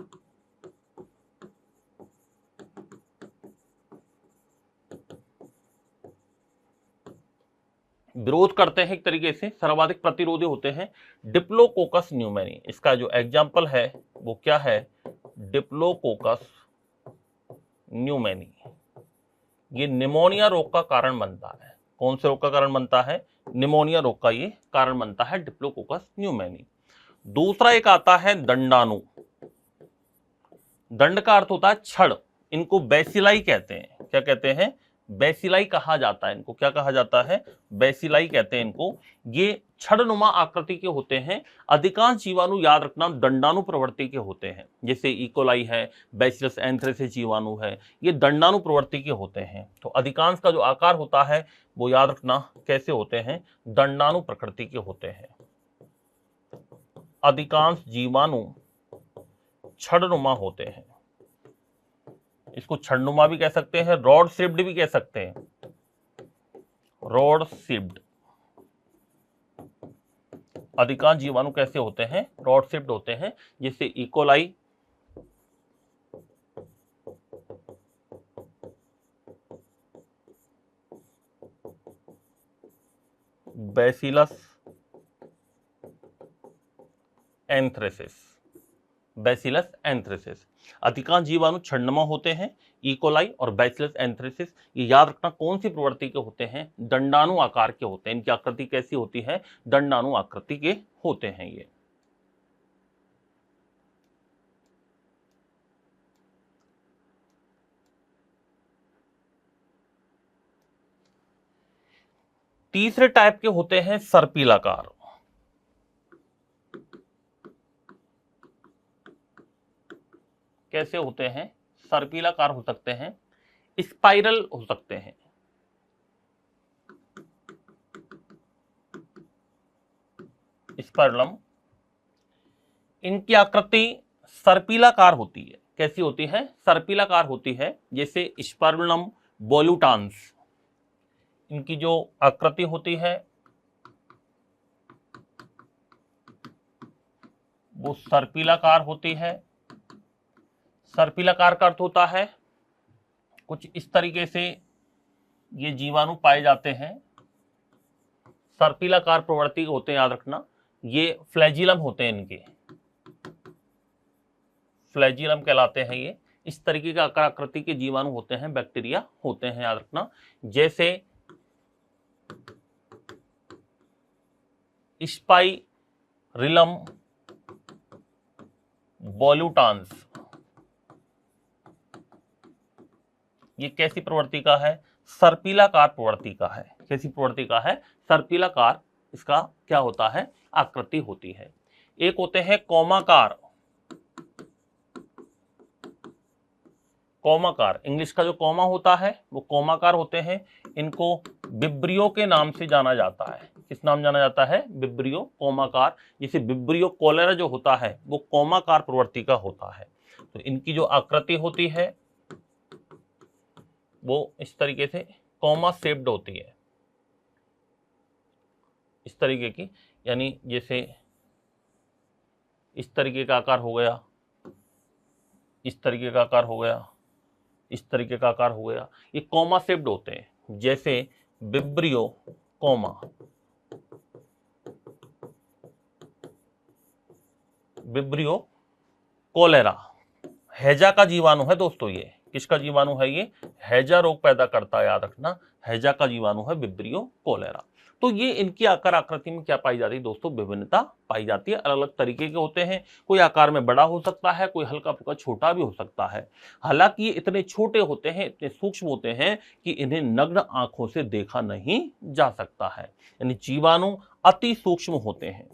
विरोध करते हैं एक तरीके से, सर्वाधिक प्रतिरोधी होते हैं डिप्लोकोकस न्यूमोनी। इसका जो एग्जाम्पल है वो क्या है, डिप्लोकोकस न्यूमोनी। ये निमोनिया रोग का कारण बनता है। कौन से रोग का कारण बनता है, निमोनिया रोग का ये कारण बनता है, डिप्लोकोकस न्यूमोनी। दूसरा एक आता है दंडाणु। दंड का अर्थ होता है छड़, इनको बैसिलाई कहते हैं। क्या कहते हैं, बैसिलाई कहा जाता है इनको। क्या कहा जाता है, बैसिलाई कहते हैं इनको। ये छड़नुमा आकृति के होते हैं। अधिकांश जीवाणु, याद रखना, दंडाणु प्रवृत्ति के होते हैं। जैसे इकोलाई है, बैसिलस एंथ्रेसिस जीवाणु है, ये दंडाणु प्रवृत्ति के होते हैं। तो अधिकांश का जो आकार होता है वो याद रखना कैसे होते हैं, दंडाणु प्रकृति के होते हैं। अधिकांश जीवाणु छड़नुमा होते हैं। इसको छड़नुमा भी कह सकते हैं, रॉड शेप्ड भी कह सकते हैं, रॉड शेप्ड। अधिकांश जीवाणु कैसे होते हैं, रॉड शेप्ड होते हैं। जैसे E coli, bacillus anthracis, bacillus anthracis. अधिकांश जीवाणु छड़नुमा होते हैं। इकोलाई और बैसिलस एंथ्रेसिस, ये याद रखना कौन सी प्रवृत्ति के होते हैं, दंडाणु आकार के होते हैं। इनकी आकृति कैसी होती है, दंडाणु आकृति के होते हैं ये। तीसरे टाइप के होते हैं सर्पिलाकार। कैसे होते हैं, सर्पिलाकार हो सकते हैं, स्पाइरल हो सकते हैं। स्पाइरलम, इनकी आकृति सर्पिलाकार होती है। कैसी होती है, सर्पिलाकार होती है। जैसे स्पाइरलम बोलूटान्स, इनकी जो आकृति होती है वो सर्पिलाकार होती है। सर्पिलाकार का अर्थ होता है कुछ इस तरीके से ये जीवाणु पाए जाते हैं। सर्पिलाकार प्रवृत्ति होते हैं, याद रखना। ये फ्लैजिलम होते हैं, इनके फ्लैजिलम कहलाते हैं ये। इस तरीके का आकार आकृति के जीवाणु होते हैं, बैक्टीरिया होते हैं, याद रखना। जैसे स्पाइरिलम बोलूटान्स, ये कैसी प्रवृत्ति का है, सर्पिलाकार प्रवृत्ति का है। कैसी प्रवृत्ति का है, सर्पिलाकार इसका क्या होता है, आकृति होती है। एक होते हैं कौमाकार। कौमाकार, इंग्लिश का जो कौमा होता है वो कौमाकार होते हैं। इनको विब्रियो के नाम से जाना जाता है। किस नाम जाना जाता है, विब्रियो, कौमाकार। जैसे विब्रियो कोलेरा जो होता है वो कौमाकार प्रवृत्ति का होता है। तो इनकी जो आकृति होती है वो इस तरीके से कॉमा शेप्ड होती है, इस तरीके की। यानी जैसे इस तरीके का आकार हो गया, इस तरीके का आकार हो गया, इस तरीके का आकार हो गया, ये कॉमा शेप्ड होते हैं। जैसे विब्रियो कॉमा, विब्रियो कोलेरा, हैजा का जीवाणु है दोस्तों। ये किसका जीवाणु है, ये हैजा रोग पैदा करता है, याद रखना। हैजा का जीवाणु है विब्रियो कोलेरा। तो ये इनकी आकार आकृति में क्या पाई जाती है दोस्तों, विभिन्नता पाई जाती है। अलग अलग तरीके के होते हैं, कोई आकार में बड़ा हो सकता है, कोई हल्का फुल्का छोटा भी हो सकता है। हालांकि ये इतने छोटे होते हैं, इतने सूक्ष्म होते हैं कि इन्हें नग्न आंखों से देखा नहीं जा सकता है। यानी जीवाणु अति सूक्ष्म होते हैं।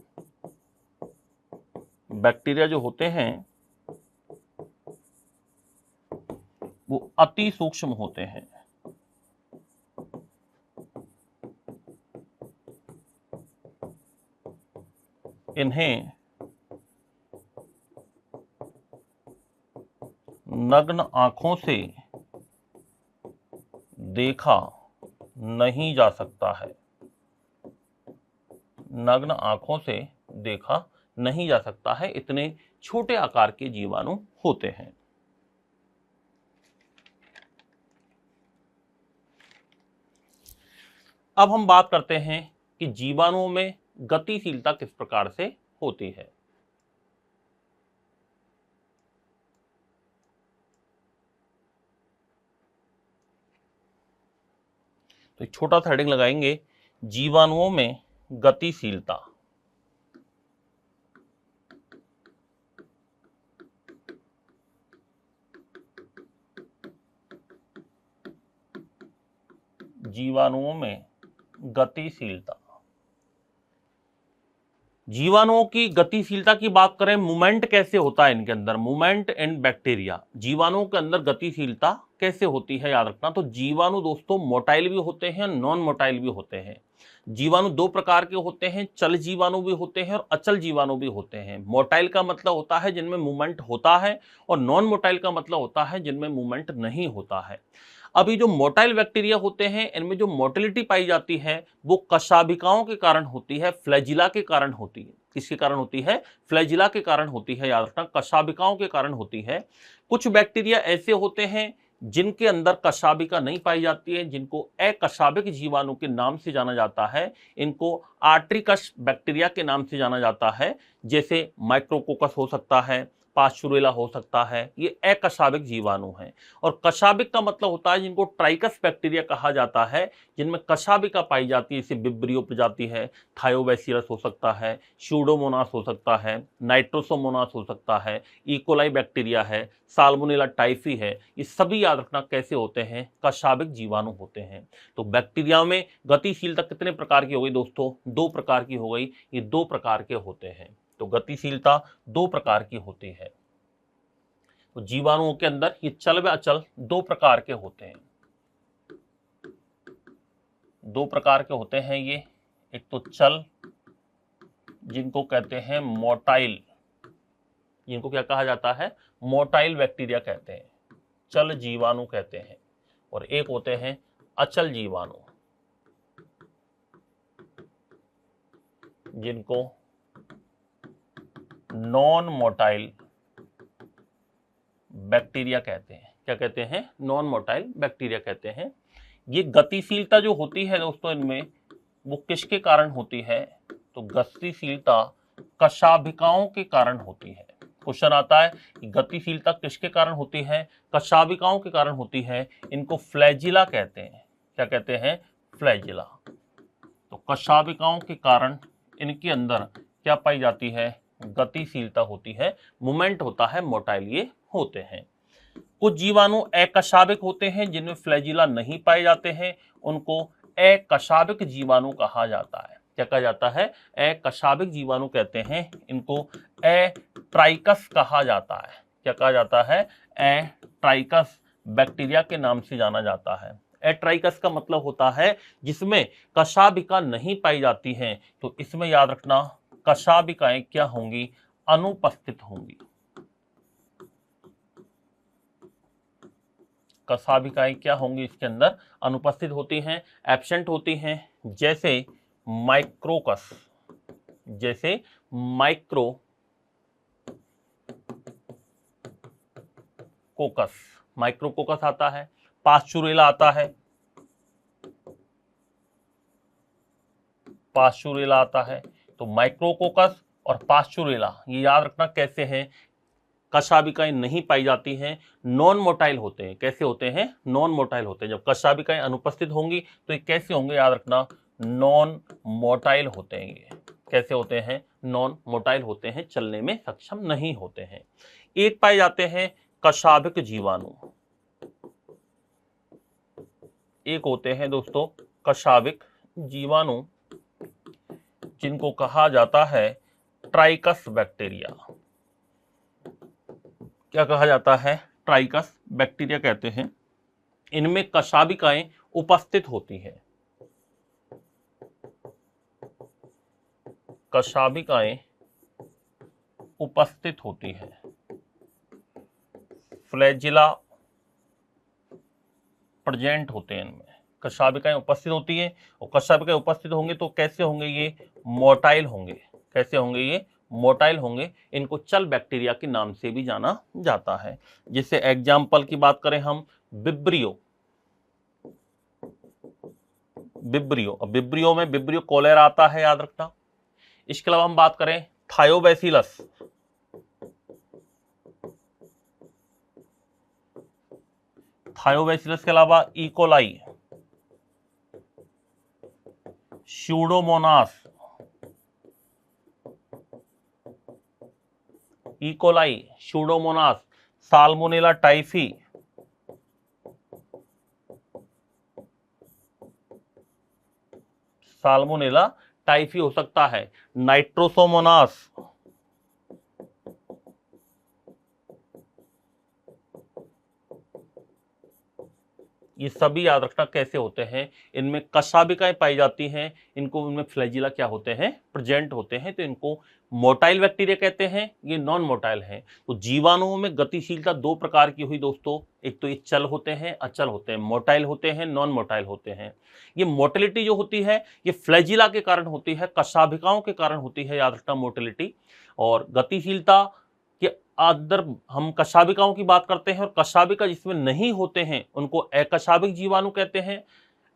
बैक्टीरिया जो होते हैं वो अति सूक्ष्म होते हैं। इन्हें नग्न आंखों से देखा नहीं जा सकता है। नग्न आंखों से देखा नहीं जा सकता है, इतने छोटे आकार के जीवाणु होते हैं। अब हम बात करते हैं कि जीवाणुओं में गतिशीलता किस प्रकार से होती है। तो एक छोटा सा हेडिंग लगाएंगे, जीवाणुओं में गतिशीलता। जीवाणुओं में गतिशीलता। जीवाणुओं की गतिशीलता की बात करें, मूवमेंट कैसे होता है इनके अंदर, मूवमेंट इन बैक्टीरिया। जीवाणुओं के अंदर गतिशीलता कैसे होती है, याद रखना। तो जीवाणु दोस्तों मोटाइल भी होते हैं, नॉन मोटाइल भी होते हैं। जीवाणु दो प्रकार के होते हैं, चल जीवाणु भी होते हैं और अचल जीवाणु भी होते हैं। मोटाइल का मतलब होता है जिनमें मूवमेंट होता है, और नॉन मोटाइल का मतलब होता है जिनमें मूवमेंट नहीं होता है। अभी जो मोटाइल बैक्टीरिया होते हैं, इनमें जो मोटिलिटी पाई जाती है वो कशाभिकाओं के कारण होती है, फ्लैजिला के कारण होती है। किसके कारण होती है? फ्लैजिला के कारण होती है, याद रखना, कशाभिकाओं के कारण होती है। कुछ बैक्टीरिया ऐसे होते हैं जिनके अंदर कशाभिका नहीं पाई जाती है, जिनको अकशाभिक जीवाणु के नाम से जाना जाता है। इनको आर्ट्रिकस बैक्टीरिया के नाम से जाना जाता है। जैसे माइक्रोकोकस हो सकता है, पास्चुरेला हो सकता है, ये अकशाभिक जीवाणु हैं। और कशाभिक का मतलब होता है जिनको ट्राइकस बैक्टीरिया कहा जाता है, जिनमें कशाभिका पाई जाती है, जैसे विब्रियो प्रजाति है, थायोबैसिलस हो सकता है, स्यूडोमोनास हो सकता है, नाइट्रोसोमोनास हो सकता है, इकोलाई बैक्टीरिया है, साल्मोनेला टाइफी है। ये सभी याद रखना कैसे होते हैं? कशाभिक जीवाणु होते हैं। तो बैक्टीरिया में गतिशीलता कितने प्रकार की हो गई दोस्तों? दो प्रकार की हो गई। ये दो प्रकार के होते हैं। तो गतिशीलता दो प्रकार की होती है। तो जीवाणुओं के अंदर ये चल व अचल दो प्रकार के होते हैं। दो प्रकार के होते हैं ये। एक तो चल, जिनको कहते हैं मोटाइल, जिनको क्या कहा जाता है? मोटाइल बैक्टीरिया कहते हैं, चल जीवाणु कहते हैं। और एक होते हैं अचल जीवाणु, जिनको नॉन मोटाइल बैक्टीरिया कहते हैं। क्या कहते हैं? नॉन मोटाइल बैक्टीरिया कहते हैं। ये गतिशीलता जो होती है दोस्तों इनमें, वो किसके कारण होती है? तो गतिशीलता कशाभिकाओं के कारण होती है। क्वेश्चन आता है कि गतिशीलता किसके कारण होती है? कशाभिकाओं के कारण होती है। इनको फ्लैजिला कहते हैं। क्या कहते हैं? फ्लैजिला। तो कशाभिकाओं के कारण इनके अंदर क्या पाई जाती है? गतिशीलता होती है, मूवमेंट होता है, मोटाइल ये होते हैं। कुछ जीवाणु अकशाभिक होते हैं जिनमें फ्लैजिला नहीं पाए जाते हैं, उनको अकशाभिक जीवाणु कहा जाता है। क्या कहा जाता है? अकशाभिक जीवाणु कहते हैं। इनको एट्राइकस कहा जाता है। क्या कहा जाता है? एट्राइकस बैक्टीरिया के नाम से जाना जाता है। एट्राइकस का मतलब होता है जिसमें कशाभिका नहीं पाई जाती हैं। तो इसमें याद रखना, कशाभिकाएं क्या होंगी? अनुपस्थित होंगी। कशाभिकाएं क्या होंगी? इसके अंदर अनुपस्थित होती हैं, एब्सेंट होती हैं। जैसे माइक्रोकस, जैसे माइक्रोकोकस आता है, पास्चुरेला आता है, पास्चुरेला आता है। तो माइक्रोकोकस और पास्चुरेला ये याद रखना कैसे हैं? कशाभिकाएं नहीं पाई जाती हैं, नॉन मोटाइल होते हैं। कैसे होते हैं? नॉन मोटाइल होते हैं। जब कशाभिकाएं अनुपस्थित होंगी तो ये कैसे होंगे? याद रखना, नॉन मोटाइल होते हैं। ये कैसे होते हैं? नॉन मोटाइल होते हैं, चलने में सक्षम नहीं होते हैं। एक पाए जाते हैं कशाभिक जीवाणु, एक होते हैं दोस्तों कशाभिक जीवाणु, जिनको कहा जाता है ट्राइकस बैक्टीरिया। क्या कहा जाता है? ट्राइकस बैक्टीरिया कहते हैं। इनमें कशाभिकाएं उपस्थित होती है। कशाभिकाएं उपस्थित होती है, फ्लैजिला प्रेजेंट होते हैं इनमें, कशाभिकाएं उपस्थित होती हैं। और कशाभिकाएं उपस्थित होंगे तो कैसे होंगे ये? मोटाइल होंगे। कैसे होंगे ये? मोटाइल होंगे। इनको चल बैक्टीरिया के नाम से भी जाना जाता है। जैसे एग्जाम्पल की बात करें हम, विब्रियो। विब्रियो, अब विब्रियो में विब्रियो कोलेरा आता है, याद रखना। इसके अलावा हम बात करें थायोबैसिलस, थायोबैसिलस के अलावा E coli, Pseudomonas, E coli, Pseudomonas, salmonella typhi, salmonella typhi हो सकता है, नाइट्रोसोमोनास, ये सभी याद रखना कैसे होते हैं, इनमें कशाभिकाएं पाई जाती हैं, इनको इनमें फ्लैजिला क्या होते हैं? प्रेजेंट होते हैं। तो इनको मोटाइल बैक्टीरिया कहते हैं, ये नॉन मोटाइल हैं। तो जीवाणुओं में गतिशीलता दो प्रकार की हुई दोस्तों, एक तो ये चल होते हैं, अचल होते हैं, मोटाइल होते हैं, नॉन मोटाइल होते हैं। ये मोटिलिटी जो होती है ये फ्लैजिला के कारण होती है, कशाभिकाओं के कारण होती है, याद रखना मोटिलिटी। और गतिशीलता के अंदर हम कशाभिकाओं की बात करते हैं, और कशाभिका जिसमें नहीं होते हैं उनको अकशाभिक जीवाणु कहते हैं,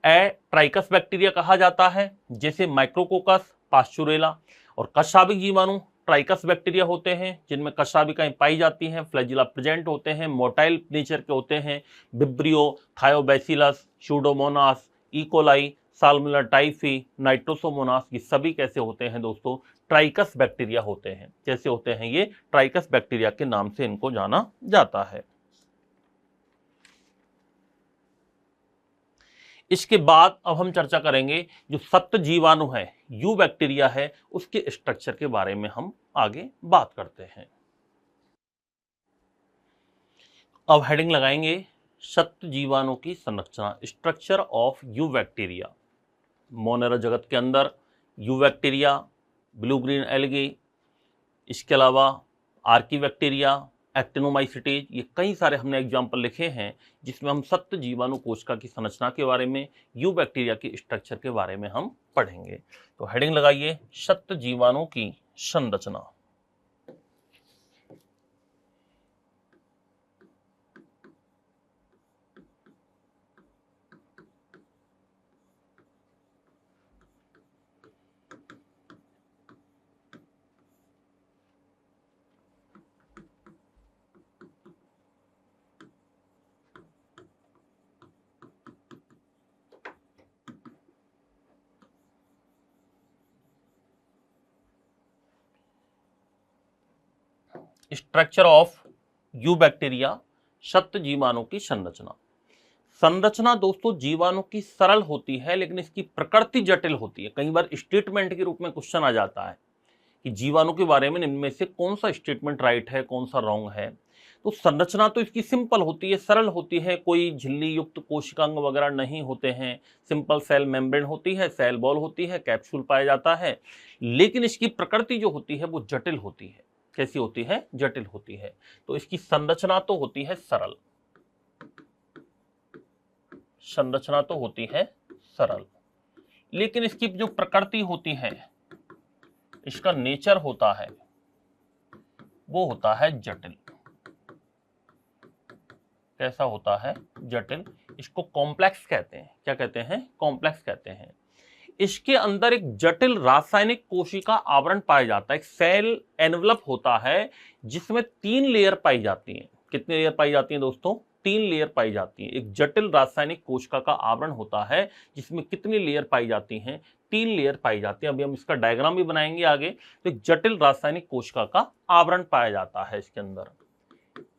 ट्राइकस बैक्टीरिया कहा जाता है, जैसे माइक्रोकोकस, पास्चुरेला। और कशाभिक जीवाणु ट्राइकस बैक्टीरिया होते हैं जिनमें कशाभिकाएं पाई जाती हैं, फ्लैजिला प्रेजेंट होते हैं, मोटाइल नेचर के होते हैं, vibrio, Thiobacillus, Pseudomonas, E coli, salmonella typhi, Nitrosomonas, ये सभी कैसे होते हैं दोस्तों? ट्राइकस बैक्टीरिया होते हैं। कैसे होते हैं ये? ट्राइकस बैक्टीरिया के नाम से इनको जाना जाता है। इसके बाद अब हम चर्चा करेंगे जो सप्त जीवाणु है, यू बैक्टीरिया है, उसके स्ट्रक्चर के बारे में हम आगे बात करते हैं। अब हेडिंग लगाएंगे सप्त जीवाणु की संरचना, structure of you bacteria. Monera जगत के अंदर you bacteria, blue green algae, इसके अलावा आर्की बैक्टीरिया, एक्टिनोमाइसिटीज, ये कई सारे हमने एग्जाम्पल लिखे हैं जिसमें हम सप्त जीवाणु कोशिका की संरचना के बारे में, यू बैक्टीरिया की स्ट्रक्चर के बारे में हम पढ़ेंगे। तो हेडिंग लगाइए सप्त जीवाणु की संरचना। स्ट्रक्चर ऑफ यू बैक्टीरिया, सप्त जीवाणु की संरचना। संरचना दोस्तों जीवाणु की सरल होती है लेकिन इसकी प्रकृति जटिल होती है। कई बार स्टेटमेंट के रूप में क्वेश्चन आ जाता है कि जीवाणु के बारे में इनमें से कौन सा स्टेटमेंट राइट है, कौन सा रॉन्ग है। तो संरचना तो इसकी सिंपल होती है, सरल होती है, कोई झिल्ली युक्त कोशिकांग वगैरह नहीं होते हैं, सिंपल सेल मेम्ब्रेन होती है, सेल बॉल होती है, कैप्सूल पाया जाता है। लेकिन इसकी प्रकृति जो होती है वो जटिल होती है। कैसी होती है? जटिल होती है। तो इसकी संरचना तो होती है सरल, संरचना तो होती है सरल, लेकिन इसकी जो प्रकृति होती है, इसका नेचर होता है, वो होता है जटिल। कैसा होता है? जटिल। इसको कॉम्प्लेक्स कहते हैं। क्या कहते हैं? कॉम्प्लेक्स कहते हैं। इसके अंदर एक जटिल रासायनिक कोशिका आवरण पाया जाता है, एक सेल एनवलप होता है जिसमें 3 लेयर पाई जाती हैं। कितनी लेयर पाई जाती हैं दोस्तों? 3 लेयर पाई जाती हैं। एक जटिल रासायनिक कोशिका का आवरण होता है जिसमें कितनी लेयर पाई जाती हैं? 3 लेयर पाई जाती हैं। अभी हम इसका डायग्राम भी बनाएंगे आगे। तो एक जटिल रासायनिक कोशिका का आवरण पाया जाता है इसके अंदर।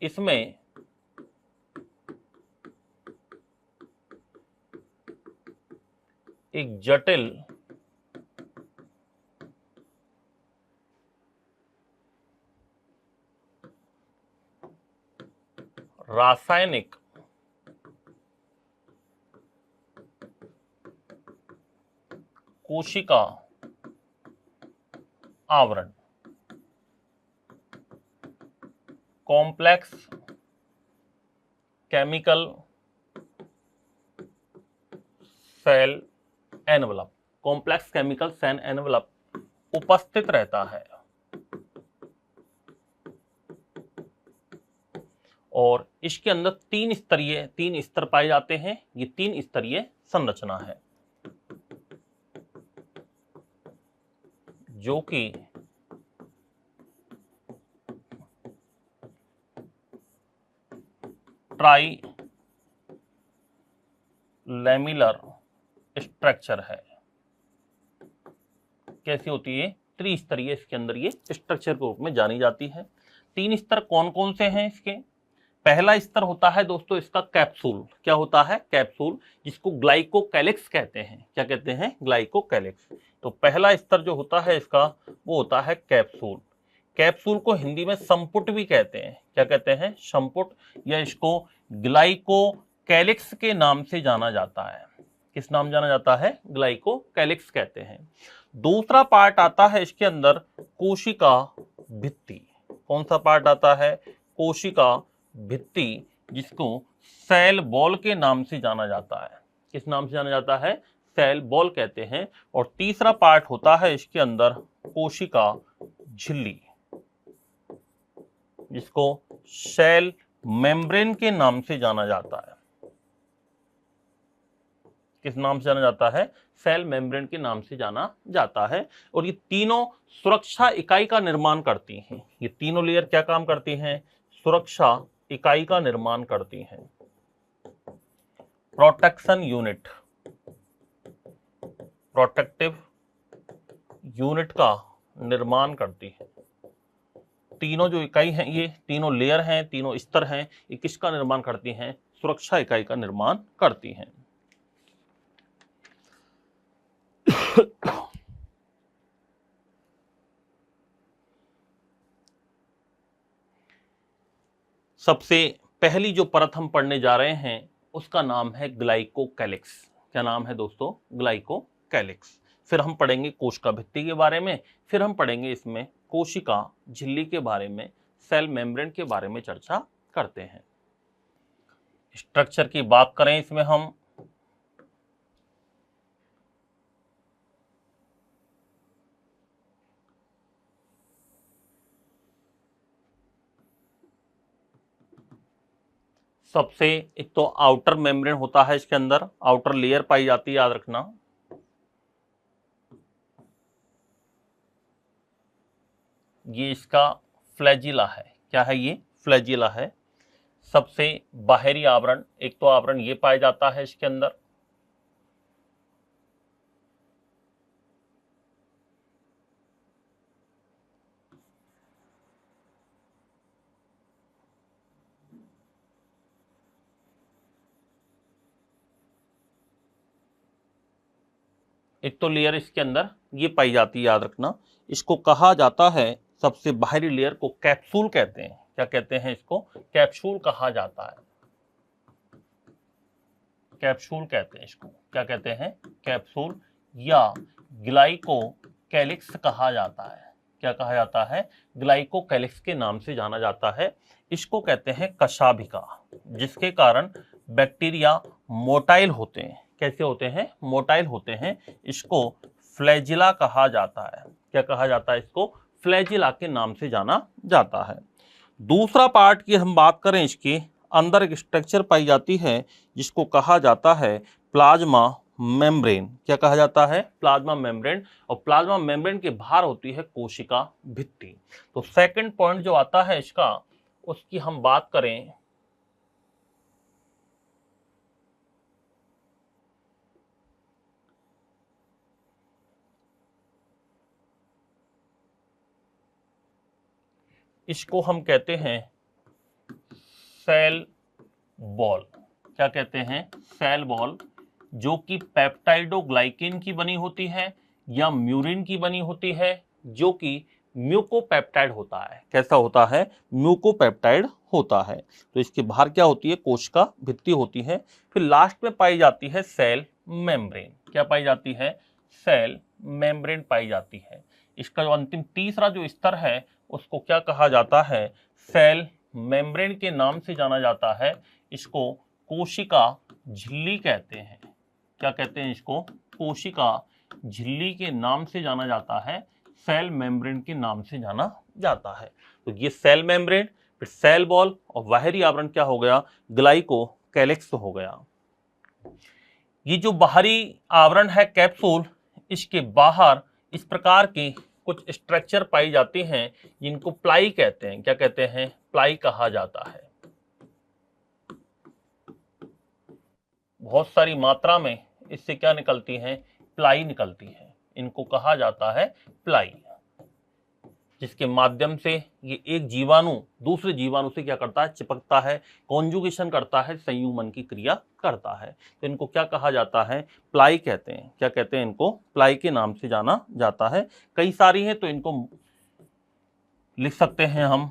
इसमें एक जटिल रासायनिक कोशिका आवरण complex chemical cell envelope, complex chemical cell envelope उपस्थित रहता है और इसके अंदर तीन स्तर पाए जाते हैं। ये 3 स्तरीय संरचना है जो कि ट्राई लैमिलर स्ट्रक्चर है। कैसी होती है? त्रिस्तरीय इसके अंदर ये स्ट्रक्चर के रूप में जानी जाती है। 3 स्तर कौन कौन से हैं इसके? पहला स्तर होता है दोस्तों इसका कैप्सूल। क्या होता है? कैप्सूल, जिसको ग्लाइकोकैलिक्स कहते हैं। क्या कहते हैं? ग्लाइकोकैलिक्स। तो पहला स्तर जो होता है इसका वो होता है कैप्सूल। कैप्सूल को हिंदी में संपुट भी कहते हैं। क्या कहते हैं? संपुट, या इसको ग्लाइकोकैलिक्स के नाम से जाना जाता है। किस नाम जाना जाता है? ग्लाइकोकैलिक्स कहते हैं। दूसरा पार्ट आता है इसके अंदर कोशिका भित्ति। कौन सा पार्ट आता है? कोशिका भित्ति, जिसको सेल वॉल के नाम से जाना जाता है। किस नाम से जाना जाता है? सेल वॉल कहते हैं। और तीसरा पार्ट होता है इसके अंदर कोशिका झिल्ली, जिसको सेल मेम्ब्रेन के नाम से जाना जाता है। किस नाम से जाना जाता है? सेल मेम्ब्रेन के नाम से जाना जाता है। और ये तीनों सुरक्षा इकाई का निर्माण करती हैं। ये तीनों लेयर क्या काम करती हैं? सुरक्षा इकाई का निर्माण करती हैं। प्रोटेक्शन यूनिट, प्रोटेक्टिव यूनिट का निर्माण करती है। तीनों जो इकाई हैं, ये तीनों लेयर हैं, तीनों स्तर हैं, ये किसका निर्माण करती हैं? सुरक्षा इकाई का निर्माण करती हैं। सबसे पहली जो परत हम पढ़ने जा रहे हैं उसका नाम है ग्लाइकोकैलिक्स। क्या नाम है दोस्तों? ग्लाइकोकैलिक्स। फिर हम पढ़ेंगे कोशिका भित्ति के बारे में, फिर हम पढ़ेंगे इसमें कोशिका झिल्ली के बारे में, सेल मेम्ब्रेन के बारे में चर्चा करते हैं। स्ट्रक्चर की बात करें इसमें हम, सबसे एक तो आउटर मेम्ब्रेन होता है, इसके अंदर आउटर लेयर पाई जाती है, याद रखना। ये इसका फ्लैजिला है। क्या है ये? फ्लैजिला है। सबसे बाहरी आवरण, एक तो आवरण ये पाया जाता है इसके अंदर, एक तो लेयर इसके अंदर ये पाई जाती है, याद रखना। इसको कहा जाता है, सबसे बाहरी लेयर को कैप्सूल कहते हैं। क्या कहते हैं इसको? कैप्सूल कहा जाता है। कैप्सूल कहते हैं इसको। क्या कहते हैं? कैप्सूल, या ग्लाइकोकैलिक्स कहा जाता है। क्या कहा जाता है? ग्लाइकोकैलिक्स के नाम से जाना जाता है। इसको कहते हैं कशाभिका, जिसके कारण बैक्टीरिया मोटाइल होते हैं। कैसे होते हैं? मोटाइल होते हैं। इसको फ्लैजिला कहा जाता है। क्या कहा जाता है इसको? फ्लैजिला के नाम से जाना जाता है। दूसरा पार्ट की हम बात करें, इसके अंदर एक स्ट्रक्चर पाई जाती है जिसको कहा जाता है प्लाज्मा मेम्ब्रेन। क्या कहा जाता है? Plasma membrane. और प्लाज्मा मेम्ब्रेन के बाहर होती है कोशिका भित्ति। तो सेकंड पॉइंट जो आता है इसका, उसकी हम बात करें, इसको हम कहते हैं सेल वॉल। क्या कहते हैं? सेल वॉल, जो कि पेप्टाइडोग्लाइकेन की बनी होती है या म्यूरिन की बनी होती है, जो कि म्यूकोपेप्टाइड होता है। कैसा होता है? म्यूकोपेप्टाइड होता है। तो इसके बाहर क्या होती है? कोशिका भित्ति होती है। फिर लास्ट में पाई जाती है सेल मेम्ब्रेन। क्या पाई जाती है? सेल मेम्ब्रेन पाई जाती है। इसका जो अंतिम तीसरा जो स्तर है उसको क्या कहा जाता है? सेल मेम्ब्रेन के नाम से जाना जाता है, इसको कोशिका झिल्ली कहते हैं। क्या कहते हैं इसको? कोशिका झिल्ली के नाम से जाना जाता है, सेल मेम्ब्रेन के नाम से जाना जाता है। तो ये सेल मेम्ब्रेन, फिर सेल वॉल और बाहरी आवरण क्या हो गया? ग्लाइकोकैलिक्स हो गया। ये जो बाहरी आवरण है कैप्सूल, इसके बाहर इस प्रकार की कुछ स्ट्रक्चर पाई जाती हैं जिनको प्लाई कहते हैं। क्या कहते हैं? प्लाई कहा जाता है। बहुत सारी मात्रा में इससे क्या निकलती है? प्लाई निकलती है। इनको कहा जाता है प्लाई, जिसके माध्यम से ये एक जीवाणु दूसरे जीवाणु से क्या करता है? चिपकता है, कॉन्जुगेशन करता है, संयुग्मन की क्रिया करता है। तो इनको क्या कहा जाता है? प्लाई कहते हैं। क्या कहते हैं? इनको प्लाई के नाम से जाना जाता है। कई सारी है तो इनको लिख सकते हैं हम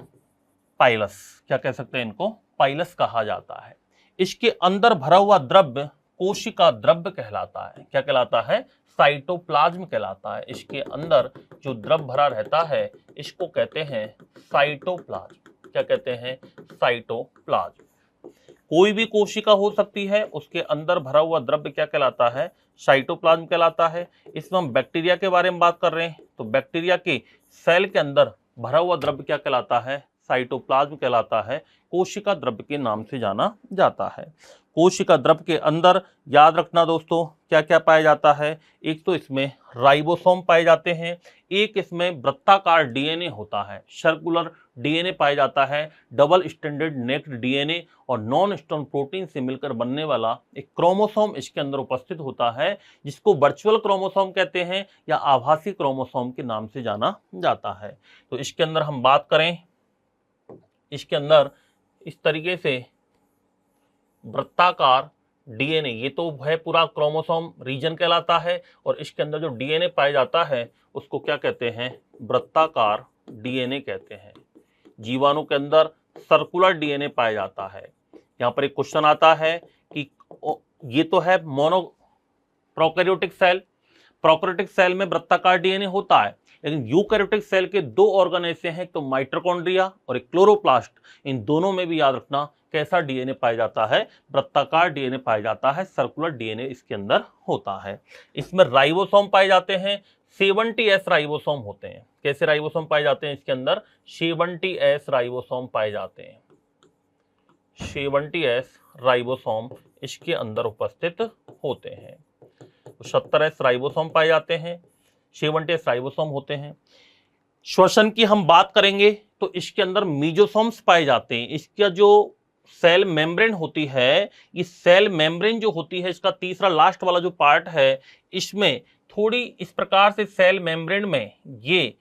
पाइलस। क्या कह सकते हैं? इनको पाइलस कहा जाता है। इसके अंदर भरा हुआ द्रव्य कोशिका द्रव्य कहलाता है। क्या कहलाता है? साइटोप्लाज्म कहलाता है। इसके अंदर जो द्रव भरा रहता है इसको कहते हैं साइटोप्लाज्म। क्या कहते हैं? साइटोप्लाज्म। कोई भी कोशिका हो सकती है, उसके अंदर भरा हुआ द्रव्य क्या कहलाता है? साइटोप्लाज्म कहलाता है। इसमें हम बैक्टीरिया के बारे में बात कर रहे हैं, तो बैक्टीरिया के सेल के अंदर भरा हुआ द्रव्य क्या कहलाता है? साइटोप्लाज्म कहलाता है। कोशिका द्रव्य के नाम से जाना जाता है। कोशिका द्रव्य के अंदर याद रखना दोस्तों क्या क्या पाया जाता है? एक तो इसमें राइबोसोम पाए जाते हैं, एक इसमें वृत्ताकार डीएनए होता है, सर्कुलर डीएनए पाया जाता है, डबल स्टैंडर्ड नेक्ड डीएनए और नॉन स्टोन प्रोटीन से मिलकर बनने वाला एक क्रोमोसोम इसके अंदर उपस्थित होता है, जिसको वर्चुअल क्रोमोसोम कहते हैं या आभासी क्रोमोसोम के नाम से जाना जाता है। तो इसके अंदर हम बात करें, इसके अंदर इस तरीके से वृत्ताकार डीएनए, ये तो है पूरा क्रोमोसोम रीजन कहलाता है, और इसके अंदर जो डीएनए पाया जाता है उसको क्या कहते हैं? वृत्ताकार डीएनए कहते हैं। जीवाणु के अंदर सर्कुलर डीएनए पाया जाता है। यहाँ पर एक क्वेश्चन आता है कि ये तो है mono prokaryotic cell, prokaryotic cell में वृत्ताकार डीएनए होता है, लेकिन यूकैरियोटिक सेल के दो ऑर्गन ऐसे हैं, तो माइटोकॉन्ड्रिया और एक क्लोरोप्लास्ट, इन दोनों में भी याद रखना कैसा डीएनए पाया जाता है? वृत्ताकार डीएनए पाया जाता है, सर्कुलर डीएनए इसके अंदर होता है। इसमें राइबोसोम पाए जाते हैं, 70S राइबोसोम होते हैं। कैसे राइबोसोम पाए जाते हैं? इसके अंदर 70S राइबोसोम पाए जाते हैं। 70S राइबोसोम इसके अंदर उपस्थित होते हैं। 70S राइबोसोम पाए जाते हैं, 70S राइबोसोम होते हैं। श्वसन की हम बात करेंगे तो इसके अंदर मीजोसोम्स पाए जाते हैं। इसका जो सेल मेम्ब्रेन होती है, ये सेल मेम्ब्रेन जो होती है, इसका तीसरा लास्ट वाला जो पार्ट है, इसमें थोड़ी इस प्रकार से सेल मेम्ब्रेन में ये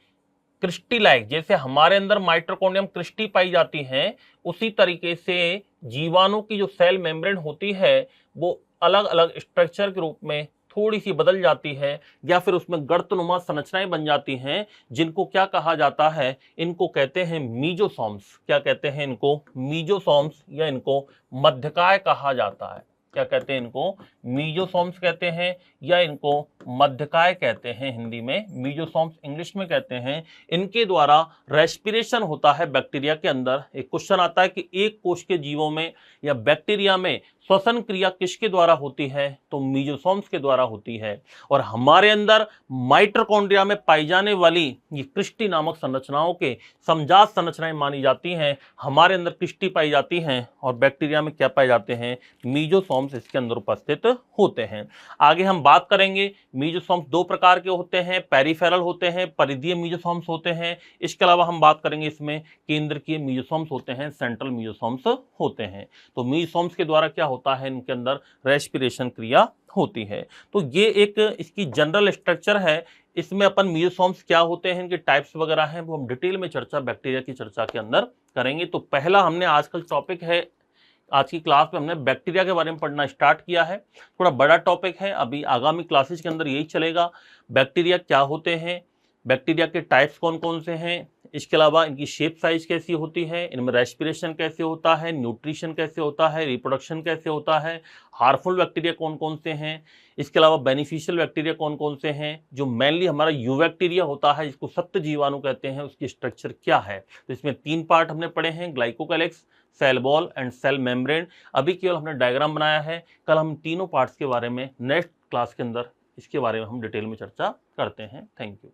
क्रिस्टी लाइक, जैसे हमारे अंदर माइटोकॉन्ड्रियम क्रिस्टी पाई जाती हैं, उसी तरीके से जीवाणु की जो सेल मेम्ब्रेन होती है वो अलग अलग स्ट्रक्चर के रूप में थोड़ी सी बदल जाती है, या फिर उसमें गर्तनुमा संरचनाएं बन जाती हैं, जिनको क्या कहा जाता है? इनको कहते हैं मीजोसोम्स। क्या कहते हैं इनको? मीजोसोम्स, या इनको मध्यकाय कहा जाता है। क्या कहते हैं इनको? मीजोसोम्स कहते हैं, या इनको मध्यकाय कहते हैं। हिंदी में मीजोसोम्स, इंग्लिश में कहते हैं। इनके द्वारा रेस्पिरेशन होता है बैक्टीरिया के अंदर। एक क्वेश्चन आता है कि एक कोश के जीवों में या बैक्टीरिया में श्वसन क्रिया किसके द्वारा होती है? तो मीजोसोम्स के द्वारा होती है। और हमारे अंदर माइटोकॉन्ड्रिया में पाई जाने वाली ये क्रिस्टी नामक संरचनाओं के समजात संरचनाएं मानी जाती हैं। हमारे अंदर क्रिस्टी पाई जाती हैं, और बैक्टीरिया में क्या पाए जाते हैं? मीजोसोम्स इसके अंदर उपस्थित होते हैं। आगे हम बात करेंगे, मीजोसोम्स दो प्रकार के होते हैं, पेरिफेरल होते हैं, परिधीय मीजोसोम्स होते हैं। इसके अलावा हम बात करेंगे इसमें केंद्रकीय मीजोसोम्स होते हैं, सेंट्रल मीजोसोम्स होते हैं। तो मीजोसोम्स के द्वारा क्या होता है? इनके अंदर रेस्पिरेशन क्रिया होती है। तो ये एक इसकी जनरल स्ट्रक्चर है। इसमें अपन मीजोसोम्स क्या होते हैं, इनके टाइप्स वगैरह हैं, वो हम डिटेल में चर्चा बैक्टीरिया की चर्चा के अंदर करेंगे। तो पहला हमने आज का टॉपिक है, आज की क्लास में हमने बैक्टीरिया के बारे में पढ़ना स्टार्ट किया है। थोड़ा बड़ा टॉपिक है, अभी आगामी क्लासेस के अंदर यही चलेगा। बैक्टीरिया क्या होते हैं, बैक्टीरिया के टाइप्स कौन कौन से हैं, इसके अलावा इनकी शेप साइज कैसी होती है, इनमें रेस्पिरेशन कैसे होता है, न्यूट्रिशन कैसे होता है, रिप्रोडक्शन कैसे होता है, हार्मफुल बैक्टीरिया कौन कौन से हैं, इसके अलावा बेनिफिशियल बैक्टीरिया कौन कौन से हैं, जो मेनली हमारा यू बैक्टीरिया होता है जिसको सप्त जीवाणु कहते हैं, उसकी स्ट्रक्चर क्या है। तो इसमें 3 पार्ट हमने पढ़े हैं, glycocalyx, cell wall and cell membrane. अभी केवल हमने डायग्राम बनाया है, कल हम तीनों पार्ट्स के बारे में नेक्स्ट क्लास के अंदर इसके बारे में हम डिटेल में चर्चा करते हैं। Thank you.